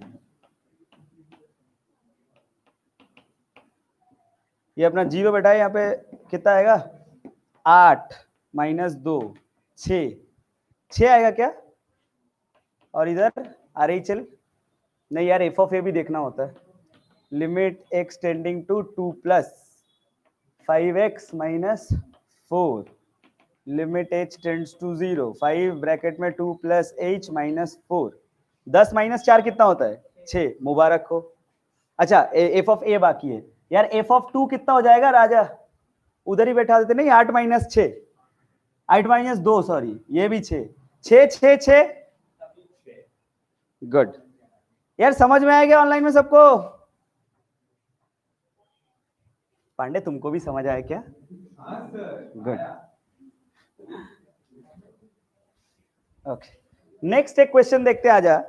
ये अपना 0 बैठा है यहाँ पे, कितना आएगा 8 माइनस 2 6 आएगा क्या? और इधर RHL नहीं यार, FA भी देखना होता है। Limit x tending to 2 plus 5x minus 4, limit h tends to 0 5 bracket में 2 प्लस h माइनस 4, 10 माइनस 4 कितना होता है 6, मुबारक हो। अच्छा FA बाकी है यार, F कितना हो जाएगा राजा, उधर ही बैठा देते नहीं, 8 माइनस 6, 8 माइनस 2 सॉरी, ये भी 6 6 6 6, गुड। यार समझ में आएगा ऑनलाइन में सबको? पांडे तुमको भी समझ आया क्या? गुड, ओके नेक्स्ट एक क्वेश्चन देखते आ जा।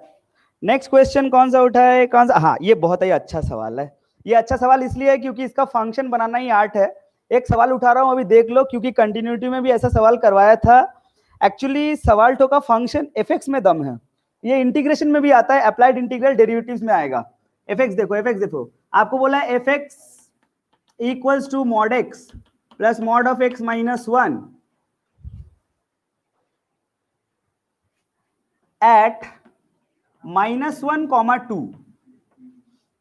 नेक्स्ट क्वेश्चन कौन सा उठा है, कौन सा, हाँ ये बहुत ही अच्छा सवाल है। ये अच्छा सवाल इसलिए है क्योंकि इसका फंक्शन बनाना ही आर्ट है। एक सवाल उठा रहा हूं अभी देख लो, क्योंकि कंटिन्यूटी में भी ऐसा सवाल करवाया था। एक्चुअली सवाल तो का फंक्शन fx में दम है, ये इंटीग्रेशन में भी आता है, अप्लाइड इंटीग्रल डेरिवेटिव्स में आएगा। fx देखो आपको बोला है fx equals to mod x plus mod of x minus 1 at -1, 2।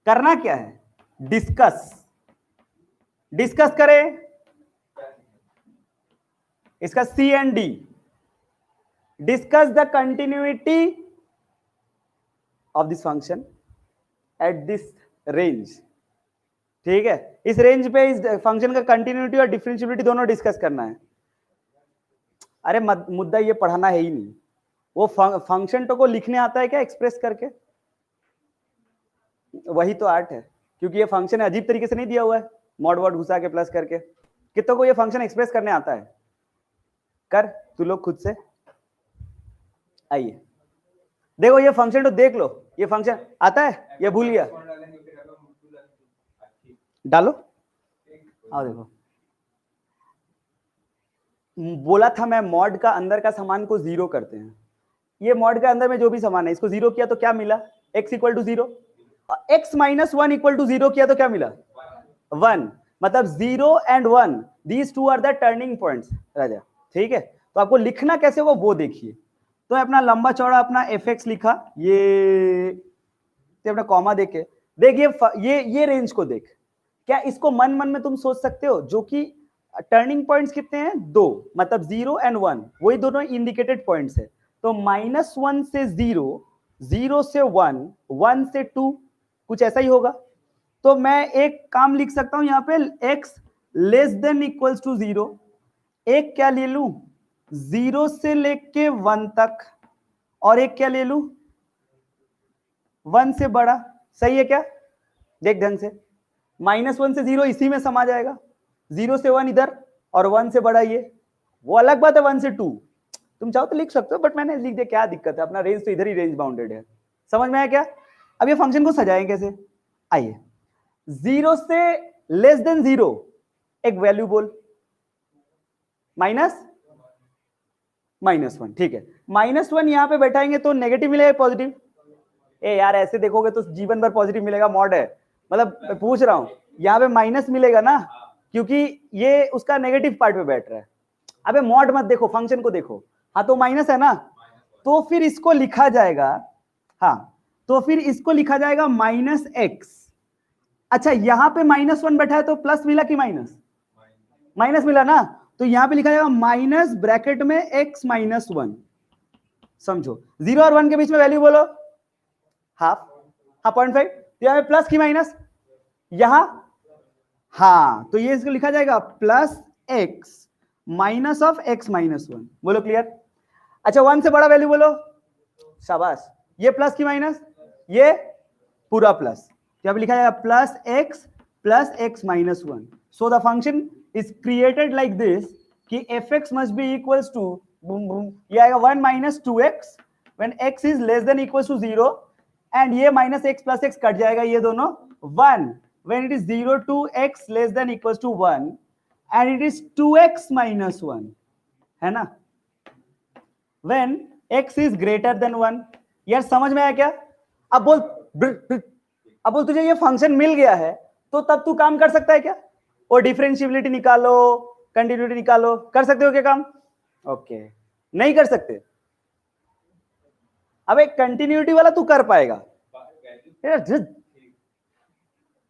करना क्या है, डिस्कस करें इसका C and D, discuss the continuity of this function at this range. ठीक है, इस रेंज पे इस फंक्शन का कंटिन्यूटी और डिफरेंशिएबिलिटी दोनों डिस्कस करना है। अरे मुद्दा ये पढ़ाना है ही नहीं, वो फंक्शन तो को लिखने आता है क्या एक्सप्रेस करके, वही तो आर्ट है। क्योंकि ये फंक्शन अजीब तरीके से नहीं दिया हुआ है, मॉड वॉड घुसा के प्लस करके, कितनों को ये फंक्शन एक्सप्रेस करने आता है? कर तू लोग खुद से, आइए देखो ये फंक्शन तो देख लो, ये फंक्शन आता है या भूल गया? डालो, आओ देखो, बोला था मैं मॉड का अंदर का सामान को 0 करते हैं। ये मॉड के अंदर में जो भी सामान है इसको 0 किया तो क्या मिला, x equal to 0, x minus 1 equal to 0 किया तो क्या मिला 1, मतलब 0 and 1 these two are the turning points राजा। ठीक है, तो आपको लिखना कैसे वो देखिए। तो अपना लंबा चौड़ा अपना fx लिखा, ये अपना कॉमा देके देख, ये रेंज को देख, क्या इसको मन मन में तुम सोच सकते हो, जो कि टर्निंग पॉइंट्स कितने हैं 2, मतलब 0 एंड 1 वही दोनों इंडिकेटेड पॉइंट्स है। तो -1 से 0, 0 से 1, 1 से 2, कुछ ऐसा ही होगा। तो मैं एक काम लिख सकता हूं यहाँ पे, x less than equals to 0, एक क्या ले लू 0 से लेके 1 तक, और एक क्या ले लूं, 1 से बड़ा, सही है क्या? देख ढंग से, -1 से 0 इसी में समा जाएगा, 0 से 1 इधर और 1 से बड़ा ये, वो अलग बात है 1 से 2, तुम चाहो तो लिख सकते हो, बट मैंने लिख दिया, क्या दिक्कत है, अपना रेंज तो इधर ही रेंज बाउंडेड है। समझ में आया क्या? अब ये फंक्शन को सजाएं कैसे, आइए, 0 से लेस देन 0 एक वैल्यू बोल, -1, ठीक है, -1 यहां पे बैठाएंगे तो नेगेटिव मिलेगा पॉजिटिव? ए यार ऐसे देखोगे तो जीवन भर पॉजिटिव मिलेगा, मॉड है, मतलब मैं पूछ रहा हूं, यहाँ पे माइनस मिलेगा ना, क्योंकि ये उसका नेगेटिव पार्ट पे बैठ रहा है। अबे मॉड मत देखो, फंक्शन को देखो, हाँ तो माइनस है ना, तो फिर इसको लिखा जाएगा, हाँ तो फिर इसको लिखा जाएगा -x। अच्छा यहां पे -1 बैठा है तो प्लस मिला कि माइनस? माइनस मिला ना, तो यहां पे लिखा जाएगा माइनस ब्रैकेट में x -1। समझो 0 और 1 के बीच में वैल्यू बोलो, हाफ, हाँ 0.5, तो यहां पे प्लस की माइनस, यहां हाँ, तो ये इसको लिखा जाएगा plus x minus of x -1। बोलो क्लियर? अच्छा 1 से बड़ा वैल्यू बोलो, शाबाश, ये प्लस की माइनस, ये पूरा प्लस, यहाँ पे लिखा जाएगा plus x -1। So the function is created like this कि fx must be equals to boom boom, ये आएगा 1 - 2x when x is less than equals to 0, and ये -x plus x कट जाएगा, ये दोनों 1 when it is 0 to x less than equals to 1, and it is 2x -1, है ना, when x is greater than 1। यार समझ में आया क्या? अब बोल, अब बोल तुझे ये फंक्शन मिल गया है तो तब तू काम कर सकता है क्या? और डिफरेंशियबिलिटी निकालो, कंटिन्यूटी निकालो, कर सकते हो क्या काम? ओके, नहीं कर सकते? अब एक कंटिन्यूटी वाला तू कर पाएगा,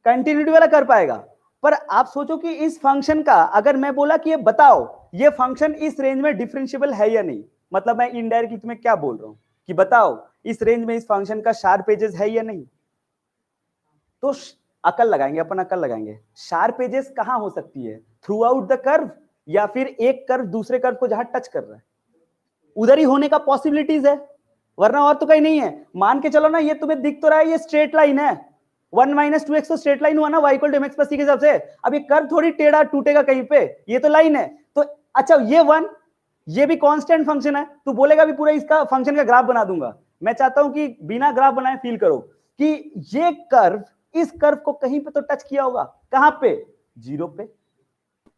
कंटिन्यूटी वाला कर पाएगा, पर आप सोचो कि इस फंक्शन का अगर मैं बोला कि ये बताओ ये फंक्शन इस रेंज में डिफरेंशिएबल है या नहीं, मतलब मैं इनडायरेक्टली तुम्हें क्या बोल रहा हूं कि बताओ इस रेंज में इस फंक्शन का शार्प एजेस है या नहीं, तो अकल लगाएंगे, अपन अकल लगाएंगे, शार्प एजेस कहां हो सकती है, थ्रू आउट द कर्व, या फिर एक कर्व दूसरे कर्व को जहां टच कर रहा है उधर ही होने का पॉसिबिलिटीज है, वरना और तो कहीं नहीं है। मान के चलो ना, ये तुम्हें दिख तो रहा है ये स्ट्रेट लाइन है, 1 - 2x तो स्ट्रेट लाइन हुआ ना y = mx + c के हिसाब से, अब ये कर्व थोड़ी टेढ़ा टूटेगा कहीं पे, ये तो लाइन है, तो अच्छा ये 1, ये भी कांस्टेंट फंक्शन है, तू बोलेगा भी पूरा इसका फंक्शन का ग्राफ बना दूंगा, मैं चाहता हूं कि बिना ग्राफ बनाए फील करो कि ये कर्व इस कर्व को कहीं पे तो टच किया होगा, कहां पे? 0 पे,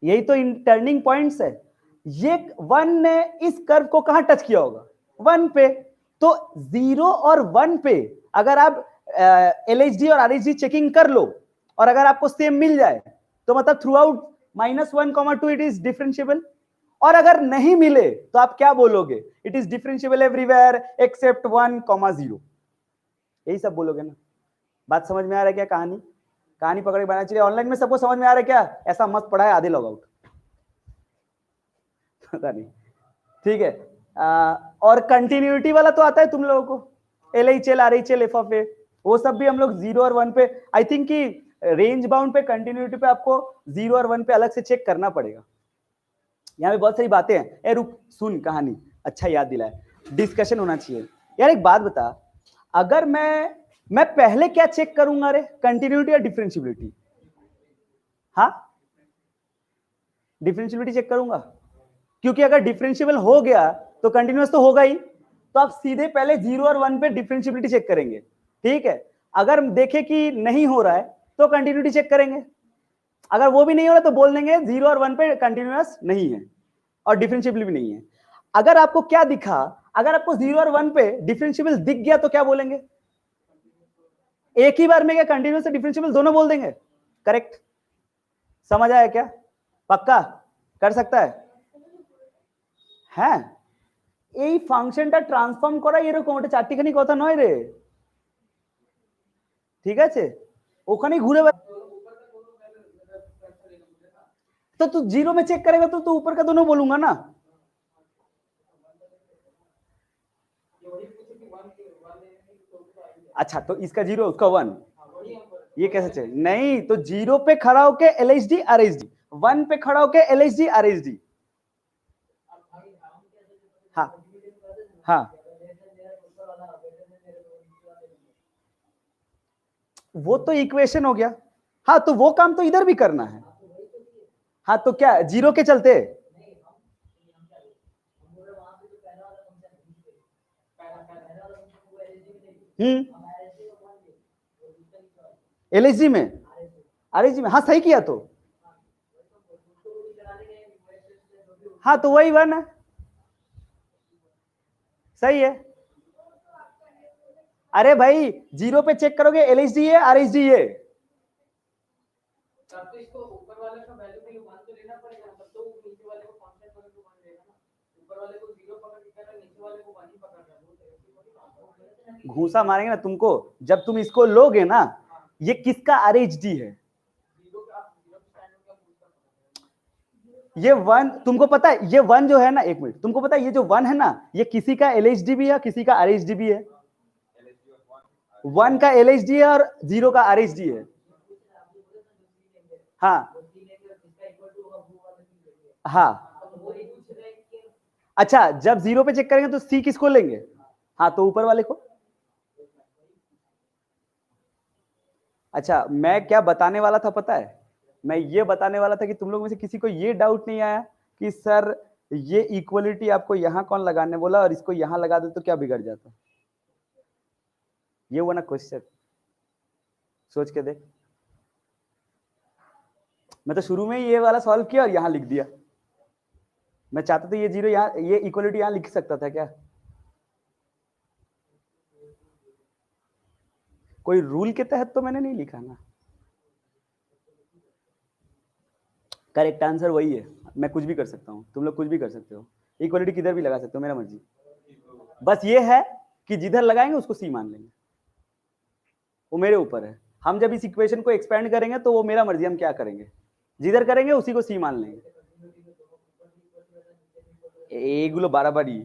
यही तो टर्निंग पॉइंट्स है, ये 1 ने इस कर्व को कहां टच किया होगा? 1 पे, तो 0 और 1 पे अगर आप LHD और RHD चेकिंग कर लो और अगर आपको सेम मिल जाए तो मतलब throughout -1, 2 it is differentiable, और अगर नहीं मिले तो आप क्या बोलोगे? It is differentiable everywhere except 1, 0, यही सब बोलोगे ना। बात समझ में आ रहा है क्या? कहानी कहानी पकड़ के बनाना चाहिए। ऑनलाइन में सबको समझ में आ रहा है क्या? ऐसा मत पढ़ा है, आधे लॉग आउट, पता नहीं, ठीक है। और कंटिन्यूटी वाला तो आता है तुम लोगों को, LHL RHL FA, वो सब भी हम लोग 0 और 1 पे, आई थिंक कि रेंज बाउंड पे कंटिन्यूटी पे आपको 0 और 1 पे अलग से चेक करना पड़ेगा। यहाँ पे बहुत सारी बातें हैं, ए रुक सुन कहानी, अच्छा याद दिलाया, डिस्कशन होना चाहिए। यार एक बात बता, अगर मैं पहले क्या चेक करूंगा रे, कंटिन्यूटी या डिफरेंशियबिलिटी? हाँ डिफरेंशियबिलिटी चेक करूंगा, क्योंकि अगर डिफरेंशिएबल हो गया तो कंटिन्यूअस तो होगा ही, तो आप सीधे पहले 0 और 1 पे डिफरेंशियबिलिटी चेक करेंगे, ठीक है। अगर देखें कि नहीं हो रहा है तो कंटिन्यूटी चेक करेंगे, अगर वो भी नहीं हो रहा तो बोल देंगे 0 और 1 पे कंटिन्यूअस नहीं है और डिफरेंशिएबल भी नहीं है। अगर आपको क्या दिखा, अगर आपको 0 और 1 पे डिफरेंशिएबल दिख गया तो क्या बोलेंगे? एक ही बार में क्या कंटिन्यूअस और डिफरेंशिएबल दोनों बोल देंगे? करेक्ट, समझ आया क्या? पक्का कर सकता है? হ্যাঁ এই ফাংশনটা ট্রান্সফর্ম করা এরকম, ওটা চারটিখানি কথা নয় রে, ঠিক আছে, ওখানে ঘুরে तो तू 0 में चेक करेगा तो तू ऊपर का दोनों बोलूंगा ना। अच्छा तो इसका 0 उसका 1, ये कैसे चेक? नहीं तो 0 पे खड़ा होके LHD RHD, 1 पे खड़ा होके LHD RHD, हाँ हाँ वो तो इक्वेशन हो गया। हाँ तो वो काम तो इधर भी करना है। हाँ तो क्या जीरो के चलते एलएसजी में, आरएसजी में, हाँ सही किया तो। हाँ तो वही वन है, सही है। अरे भाई जीरो पे चेक करोगे एलएसजी है आरएसजी है। घूसा मारेंगे ना तुमको जब तुम इसको लोगे ना। ये किसका आरएचडी है? ये वन तुमको पता है, ये वन जो है ना, एक मिनट, तुमको पता है ये जो वन है ना, ये किसी का एलएचडी भी है, किसी का आरएचडी भी है। वन का एलएचडी है और जीरो का आरएचडी है। हाँ हाँ, अच्छा जब जीरो पे चेक करेंगे तो सी किसको लेंगे? हाँ तो ऊपर वाले को। अच्छा मैं क्या बताने वाला था पता है? मैं ये बताने वाला था कि तुम लोग में से किसी को ये डाउट नहीं आया कि सर ये इक्वलिटी आपको यहां कौन लगाने बोला और इसको यहां लगा दे तो क्या बिगड़ जाता? ये हुआ ना क्वेश्चन, सोच के देख। मैं तो शुरू में ही ये वाला सॉल्व किया और यहां लिख दिया। मैं चाहता था ये जीरो यहाँ, ये इक्वलिटी यहां लिख सकता था क्या? कोई रूल के तहत तो मैंने नहीं लिखा ना। करेक्ट आंसर वही है। मैं कुछ भी कर सकता हूँ, तुम लोग कुछ भी कर सकते हो, इक्वलिटी किधर भी लगा सकते हो, मेरा मर्जी। बस ये है कि जिधर लगाएंगे उसको सी मान लेंगे, वो मेरे ऊपर है। हम जब इस इक्वेशन को एक्सपेंड करेंगे तो वो मेरा मर्जी, हम क्या करेंगे, जिधर करेंगे उसी को सी मान लेंगे। एगुलो बाराबारी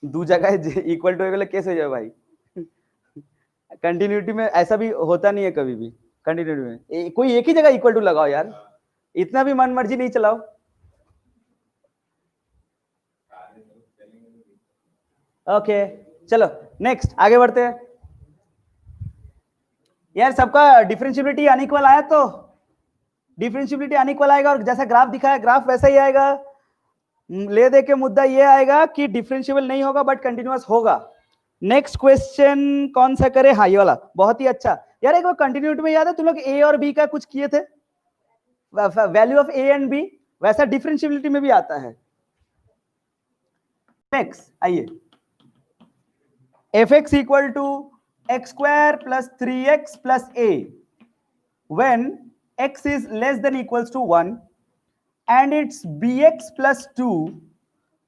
दो जगह इक्वल टू कैसे हो जाए भाई? कंटिन्यूटी में ऐसा भी होता नहीं है कभी भी। कंटिन्यूटी में कोई एक ही जगह इक्वल टू लगाओ यार, इतना भी मन मर्जी नहीं चलाओ। ओके चलो नेक्स्ट आगे बढ़ते हैं। यार सबका डिफरेंशियबिलिटी अनइक्वल आया तो डिफरेंशियबिलिटी अनइक्वल आएगा और जैसा ग्राफ दिखाया ग्राफ वैसा ही आएगा। ले दे के मुद्दा ये आएगा कि डिफरेंशियबल नहीं होगा बट कंटिन्यूअस होगा। नेक्स्ट क्वेश्चन कौन सा करे? हाँ ये वाला बहुत ही अच्छा। यार एक बार कंटिन्यूटी में याद है तुम लोग ए और बी का कुछ किए थे, value of a and b, वैसा डिफरेंशियबिलिटी में भी आता है। नेक्स्ट आइए, f x equal to x square plus 3x plus a when x is less than equals to 1 and it's bx plus 2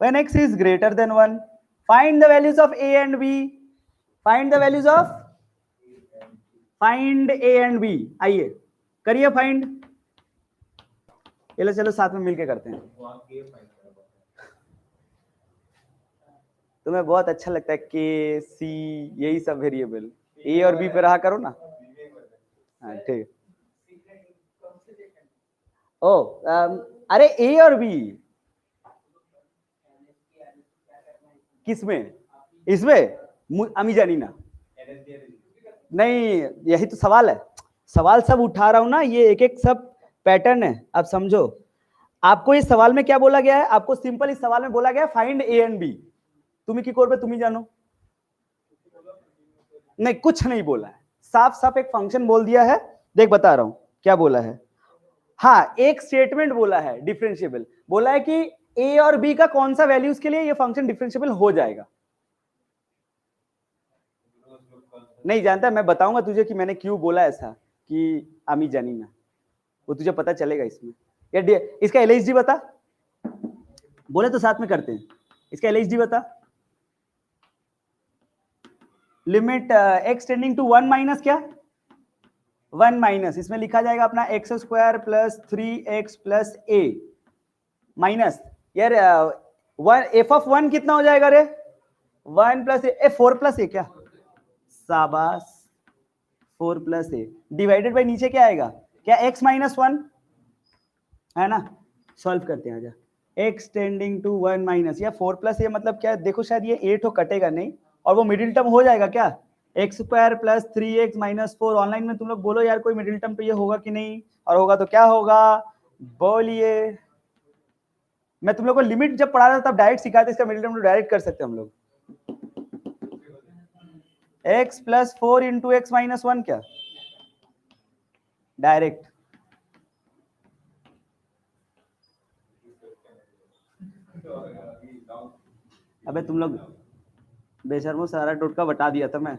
when x is greater than 1. Find the values of a and b. Find the values of find a and b. आइए करिए फाइंड। चलो साथ में मिलके करते हैं। तुम्हें बहुत अच्छा लगता है के सी यही सब वेरिएबल, ए और बी पे रहा करो ना। हाँ ठीक। ओ अरे ए और बी किसमें? इसमें अमी जानी ना, नहीं यही तो सवाल है। सवाल सब उठा रहा हूं ना, ये एक एक सब पैटर्न है। अब समझो आपको इस सवाल में क्या बोला गया है, आपको सिंपल इस सवाल में बोला गया है फाइंड ए एंड बी। तुम्हें की कोर पे तुम ही जानो, नहीं कुछ नहीं बोला है, साफ साफ एक फंक्शन बोल दिया है। देख बता रहा हूं क्या बोला है। हाँ एक स्टेटमेंट बोला है डिफरेंशिएबल, बोला है कि ए और बी का कौन सा वैल्यूज के लिए ये फंक्शन डिफरेंशिएबल हो जाएगा। नहीं जानता, मैं बताऊंगा तुझे कि मैंने क्यों बोला ऐसा कि आमी जानी ना, वो तुझे पता चलेगा इसमें। यार इसका एलएचडी बता, बोले तो साथ में करते हैं। इसका एलएचडी बता। Limit x tending to 1 minus क्या 1 माइनस, इसमें लिखा जाएगा अपना x square plus 3x plus a minus यार एफ ऑफ 1 कितना हो जाएगा रे 1 प्लस ए 4 प्लस ए क्या, शाबाश 4 प्लस ए डिवाइडेड बाई नीचे क्या आएगा क्या x माइनस 1 है ना। सॉल्व करते हैं आजा, x टेंडिंग टू 1 माइनस या 4 प्लस ए मतलब क्या है, देखो शायद ये 8 हो कटेगा नहीं और वो मिडिल टर्म हो जाएगा क्या x square plus 3x minus 4। Online में तुम लोग बोलो यार कोई मिडिल टर्म पे ये होगा कि नहीं, और होगा तो क्या होगा बोलिए। मैं तुम लोग को लिमिट जब पढ़ा रहा था तब डायरेक्ट सिखाते, इसका मिडिल टर्म डायरेक्ट कर सकते हम लोग। x plus 4 into x minus 1 क्या डायरेक्ट। अबे तुम लोग बेशर्मो सारा टोटका बता दिया था मैं।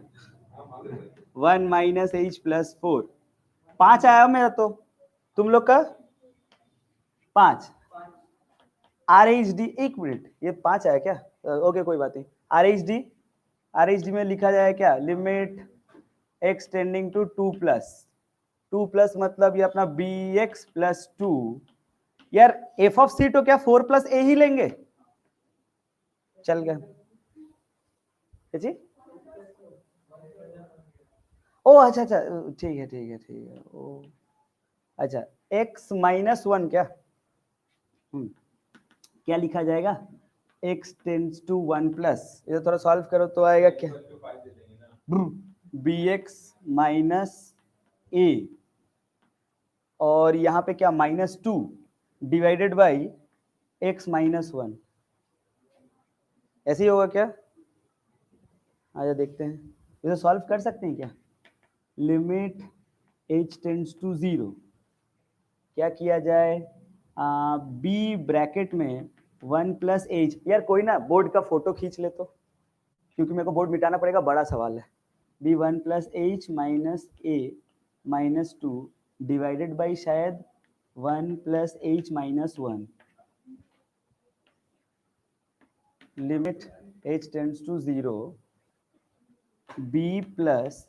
1 माइनस एच प्लस 4, 5 आया मेरा, तो तुम लोग का 5। आर एच डी, एक मिनट, ये 5 आया क्या? ओके कोई बात नहीं। आर एच डी में लिखा जाए क्या, limit x tending to 2 plus मतलब ये अपना बी एक्स प्लस 2। यार एफ ऑफ सी तो क्या 4 प्लस ए ही लेंगे, चल गया जी। ओ अच्छा अच्छा, ठीक है ओ अच्छा, x माइनस 1 क्या क्या लिखा जाएगा, x टेंड्स टू 1 प्लस, इधर थोड़ा सॉल्व करो तो आएगा क्या, बी एक्स माइनस ए, और यहाँ पे क्या -2 डिवाइडेड बाई x माइनस 1, ऐसे ही होगा क्या? आजा देखते हैं, इसे सॉल्व कर सकते हैं क्या? लिमिट h टेंड्स टू 0, क्या किया जाए, बी ब्रैकेट में 1 प्लस एच। यार कोई ना बोर्ड का फोटो खींच ले तो, क्योंकि मेरे को बोर्ड मिटाना पड़ेगा, बड़ा सवाल है। B 1 plus h minus a minus 2 divided by शायद 1 plus h minus 1, limit h tends to 0 b plus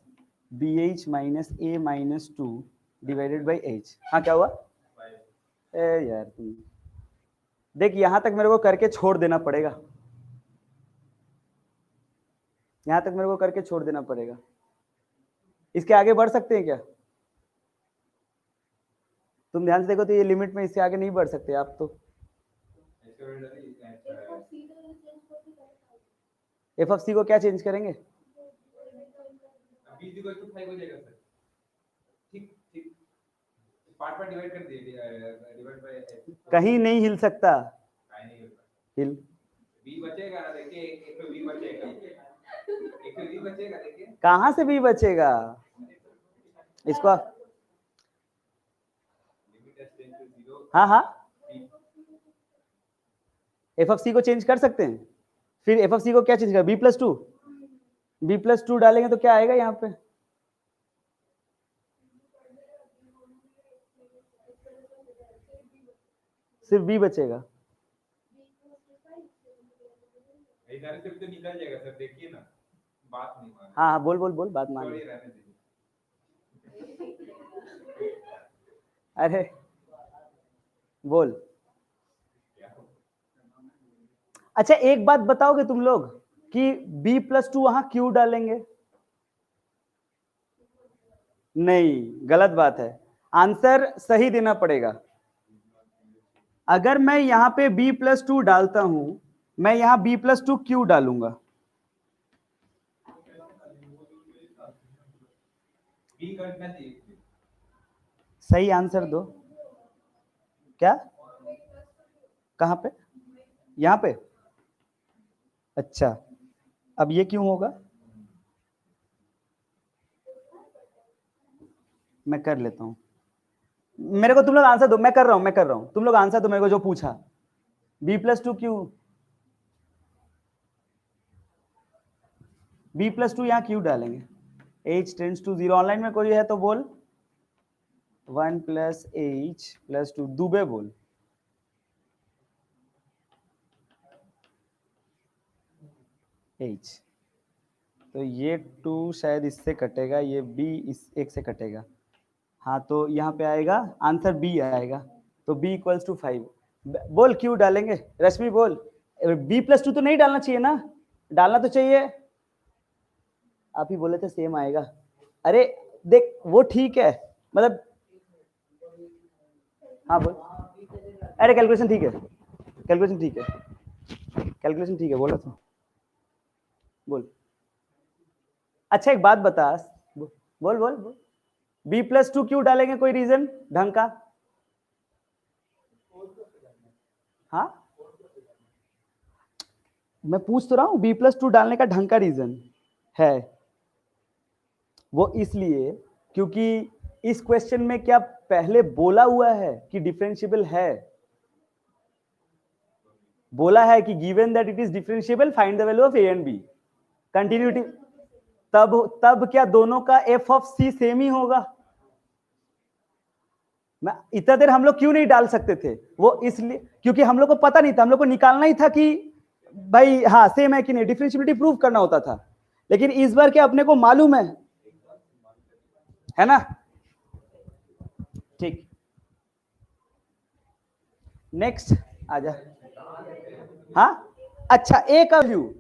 b h minus a minus 2 divided by h. हाँ क्या हुआ? ए यार तुम देख, यहां तक मेरे को करके छोड़ देना पड़ेगा, यहां तक मेरे को करके छोड़ देना पड़ेगा। इसके आगे बढ़ सकते हैं क्या? तुम ध्यान से देखो तो ये लिमिट में इससे आगे नहीं बढ़ सकते आप तो। एफ ऑफ सी को क्या चेंज करेंगे? कहीं नहीं हिल सकता, हिल कहां से भी बचेगा इसको? हाँ एफ ऑफ सी को चेंज कर सकते हैं, फिर एफ ऑफ सी को क्या चेंज कर, बी प्लस टू डालेंगे तो क्या आएगा यहाँ पे, सिर्फ बी बचेगा। तो निकल जाएगा सर, देखिए ना, बात नहीं मान। हाँ बोल बात मान। अरे बोल। अच्छा एक बात बताओगे तुम लोग कि b प्लस 2 वहां क्यों डालेंगे? नहीं, गलत बात है, आंसर सही देना पड़ेगा। अगर मैं यहां पे b प्लस 2 डालता हूं, मैं यहां b प्लस 2 क्यों डालूंगा? सही आंसर दो। क्या? कहां पे? यहां पे? अच्छा, अब ये क्यों होगा? मैं कर लेता हूं, मेरे को तुम लोग आंसर दो, मैं कर रहा हूं, तुम लोग आंसर दो मेरे को जो पूछा, b प्लस 2 क्यों, b प्लस 2 यहां क्यों डालेंगे? h टेंड्स टू 0, ऑनलाइन में कोई है तो बोल। 1 प्लस एच प्लस 2, दुबे बोल। h, तो ये 2 शायद इससे कटेगा, ये b इस एक से कटेगा, हाँ तो यहाँ पे आएगा आंसर b आएगा, तो b इक्वल्स टू 5। बोल क्यों डालेंगे, रश्मि बोल। b प्लस 2 तो नहीं डालना चाहिए ना, डालना तो चाहिए, आप ही बोले थे सेम आएगा। अरे देख वो ठीक है, मतलब हाँ बोल। अरे कैलकुलेशन ठीक है, कैलकुलेशन ठीक है, बोला तो बोल। अच्छा एक बात बता, बोल बोल बोल, b+2 क्यों डालेंगे, कोई रीजन ढंग का? हाँ मैं पूछ तो रहा हूँ, b+2 डालने का ढंग का रीजन है वो इसलिए क्योंकि इस क्वेश्चन में क्या पहले बोला हुआ है कि डिफरेंशिएबल है? बोला है कि given that it is differentiable find the value of a and b, continuity. तब क्या दोनों का f ऑफ c सेम ही होगा? मैं इतना देर हम लोग क्यों नहीं डाल सकते थे? वो इसलिए क्योंकि हम लोग को पता नहीं था, हम लोग को निकालना ही था कि भाई हाँ सेम है कि नहीं, डिफरेंशिएबिलिटी प्रूव करना होता था। लेकिन इस बार क्या अपने को मालूम है ना? ठीक, नेक्स्ट आजा। हाँ अच्छा ए का वैल्यू,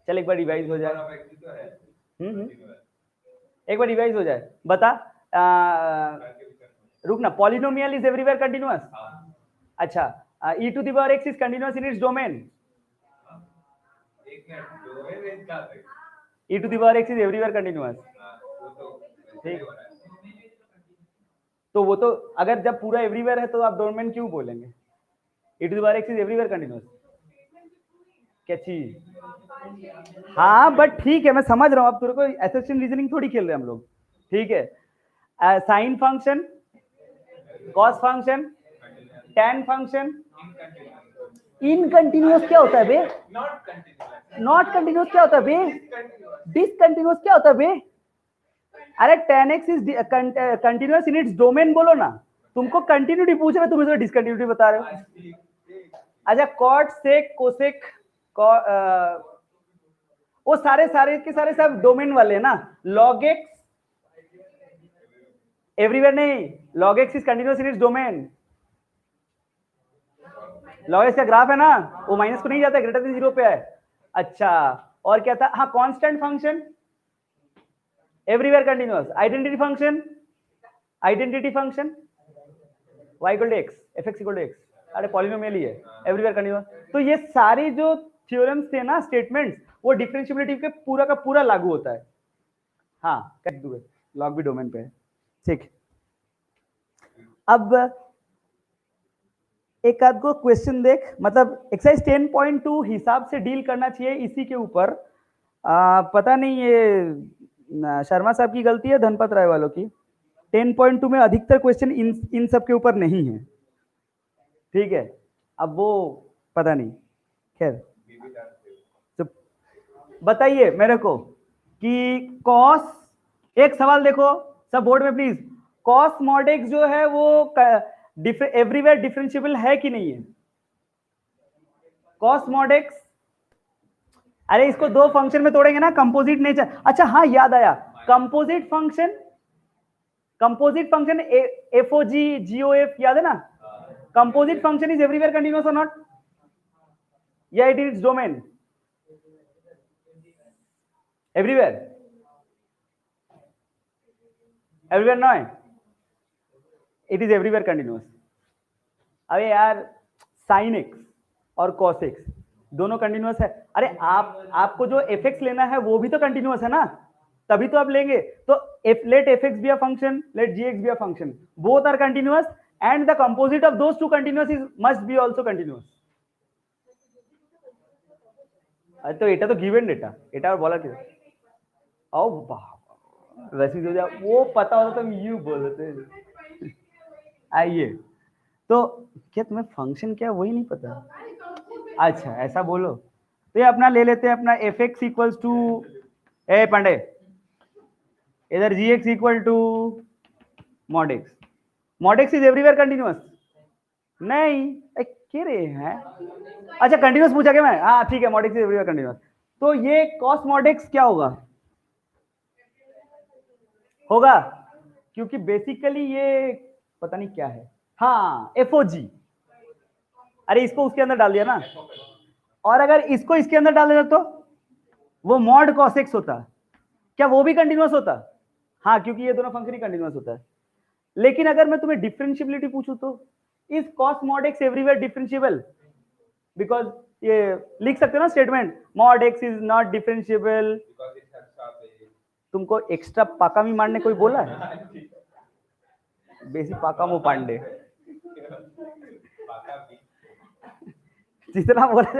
चल एक बार रिवाइज हो जाए। एक बार रिवाइज हो जाए, बता। रुकना, पॉलिनोमियल इज एवरीवेयर कंटिन्यूअस। अच्छा, e to the power x is continuous in its domain. e to the power x is everywhere continuous. ठीक, तो वो तो अगर जब पूरा एवरीवेयर है तो आप डोमेन क्यों बोलेंगे? e to the power x is everywhere continuous. क्या चीज? हाँ बट ठीक है, मैं समझ रहा हूँ, अब तेरे को एसोसिएशन रीजनिंग थोड़ी खेल रहे हैं हम लोग। ठीक है, sine function, cos function, tan function, incontinuous क्या होता है बे? नॉट कंटिन्यूअस क्या होता है बे? डिसकंटिन्यूअस क्या होता है बे? अरे tan x is continuous in its domain बोलो ना। तुमको कंटिन्यूटी पूछ रहे, तुम इसमें डिसकंटिन्यूटी बता रहे हो। अच्छा, कॉट सेक कोसेक, वो सारे सारे के सारे सब डोमेन वाले हैं ना। log x एवरीवेयर नहीं, log x is continuous in its domain. log x का ग्राफ है ना, वो माइनस को नहीं जाता, ग्रेटर देन 0 पे है। अच्छा, और क्या था? हाँ constant function everywhere continuous. Identity function, identity function y equal to x, f x equal to x, अरे पॉलिनोमियल ही है, एवरीवेयर कंटिन्यूअस। तो ये सारी जो थ्योरम्स थे ना, स्टेटमेंट्स, वो डिफरेंशिएबिलिटी के पूरा का पूरा लागू होता है। हाँ कट दूंगे, लॉग भी डोमेन पे है। ठीक, अब एक आध को क्वेश्चन देख, मतलब एक्सरसाइज 10.2 हिसाब से डील करना चाहिए इसी के ऊपर। पता नहीं ये शर्मा साहब की गलती है, धनपत राय वालों की। 10.2 में अधिकतर क्वेश्चन इन सब के ऊपर नहीं है। ठीक है, अब वो पता नहीं, खैर तो बताइए मेरे को कि कॉस, एक सवाल देखो सब बोर्ड में प्लीज, कॉस मॉड एक्स जो है वो एवरीवेयर डिफरेंशिएबल है कि नहीं है? कॉस मॉड एक्स, अरे इसको दो फंक्शन में तोड़ेंगे ना, कंपोजिट नेचर। अच्छा हाँ याद आया, composite function, composite function f o g g o f, याद है ना? Composite function is everywhere continuous और नॉट? या it is domain everywhere? Everywhere no है, इट इज एवरीवेयर कंटिन्यूअस। अरे यार साइन एक्स और कॉस एक्स दोनों कंटिन्यूअस है। अरे आपको जो एफ एक्स लेना है वो भी तो कंटिन्यूअस है ना, तभी तो आप लेंगे। तो let f x be a function, let g x be a function, both are continuous and the composite of those two continuous is must be also continuous. तो এটা तो गिवन डेटा, এটা और बोला क्यों? ओ बाबा वैसे जो वो पता होता तो यू बोलते। आइए, तो क्या तुम्हें फंक्शन क्या वही नहीं पता? अच्छा ऐसा बोलो, तो ये अपना ले लेते हैं अपना एफ एक्स इक्वल्स टू, ए पांडे इधर g x equal to mod x. Mod x is everywhere continuous? नहीं, क्या रे हैं? अच्छा कंटिन्यूअस पूछा क्या मैं? हाँ ठीक है, mod x is everywhere continuous. तो ये कॉस मॉड एक्स क्या होगा? होगा, क्योंकि बेसिकली ये पता नहीं क्या है। हाँ एफ ओ जी, अरे इसको उसके अंदर डाल दिया ना, और अगर इसको इसके अंदर डाल देता तो वो मॉड कॉस एक्स होता, क्या वो भी कंटिन्यूअस होता? हाँ क्योंकि ये दोनों फंक्शन ही कंटिन्यूअस होता है। लेकिन अगर मैं तुम्हें डिफरेंशिएबिलिटी पूछूं तो is cos mod x everywhere differentiable? Because ये लिख सकते हो ना statement, mod x is not differentiable. तुमको एक्स्ट्रा पाका भी मारने कोई बोला है? बेसिक पाका मो पांडे जितना बोला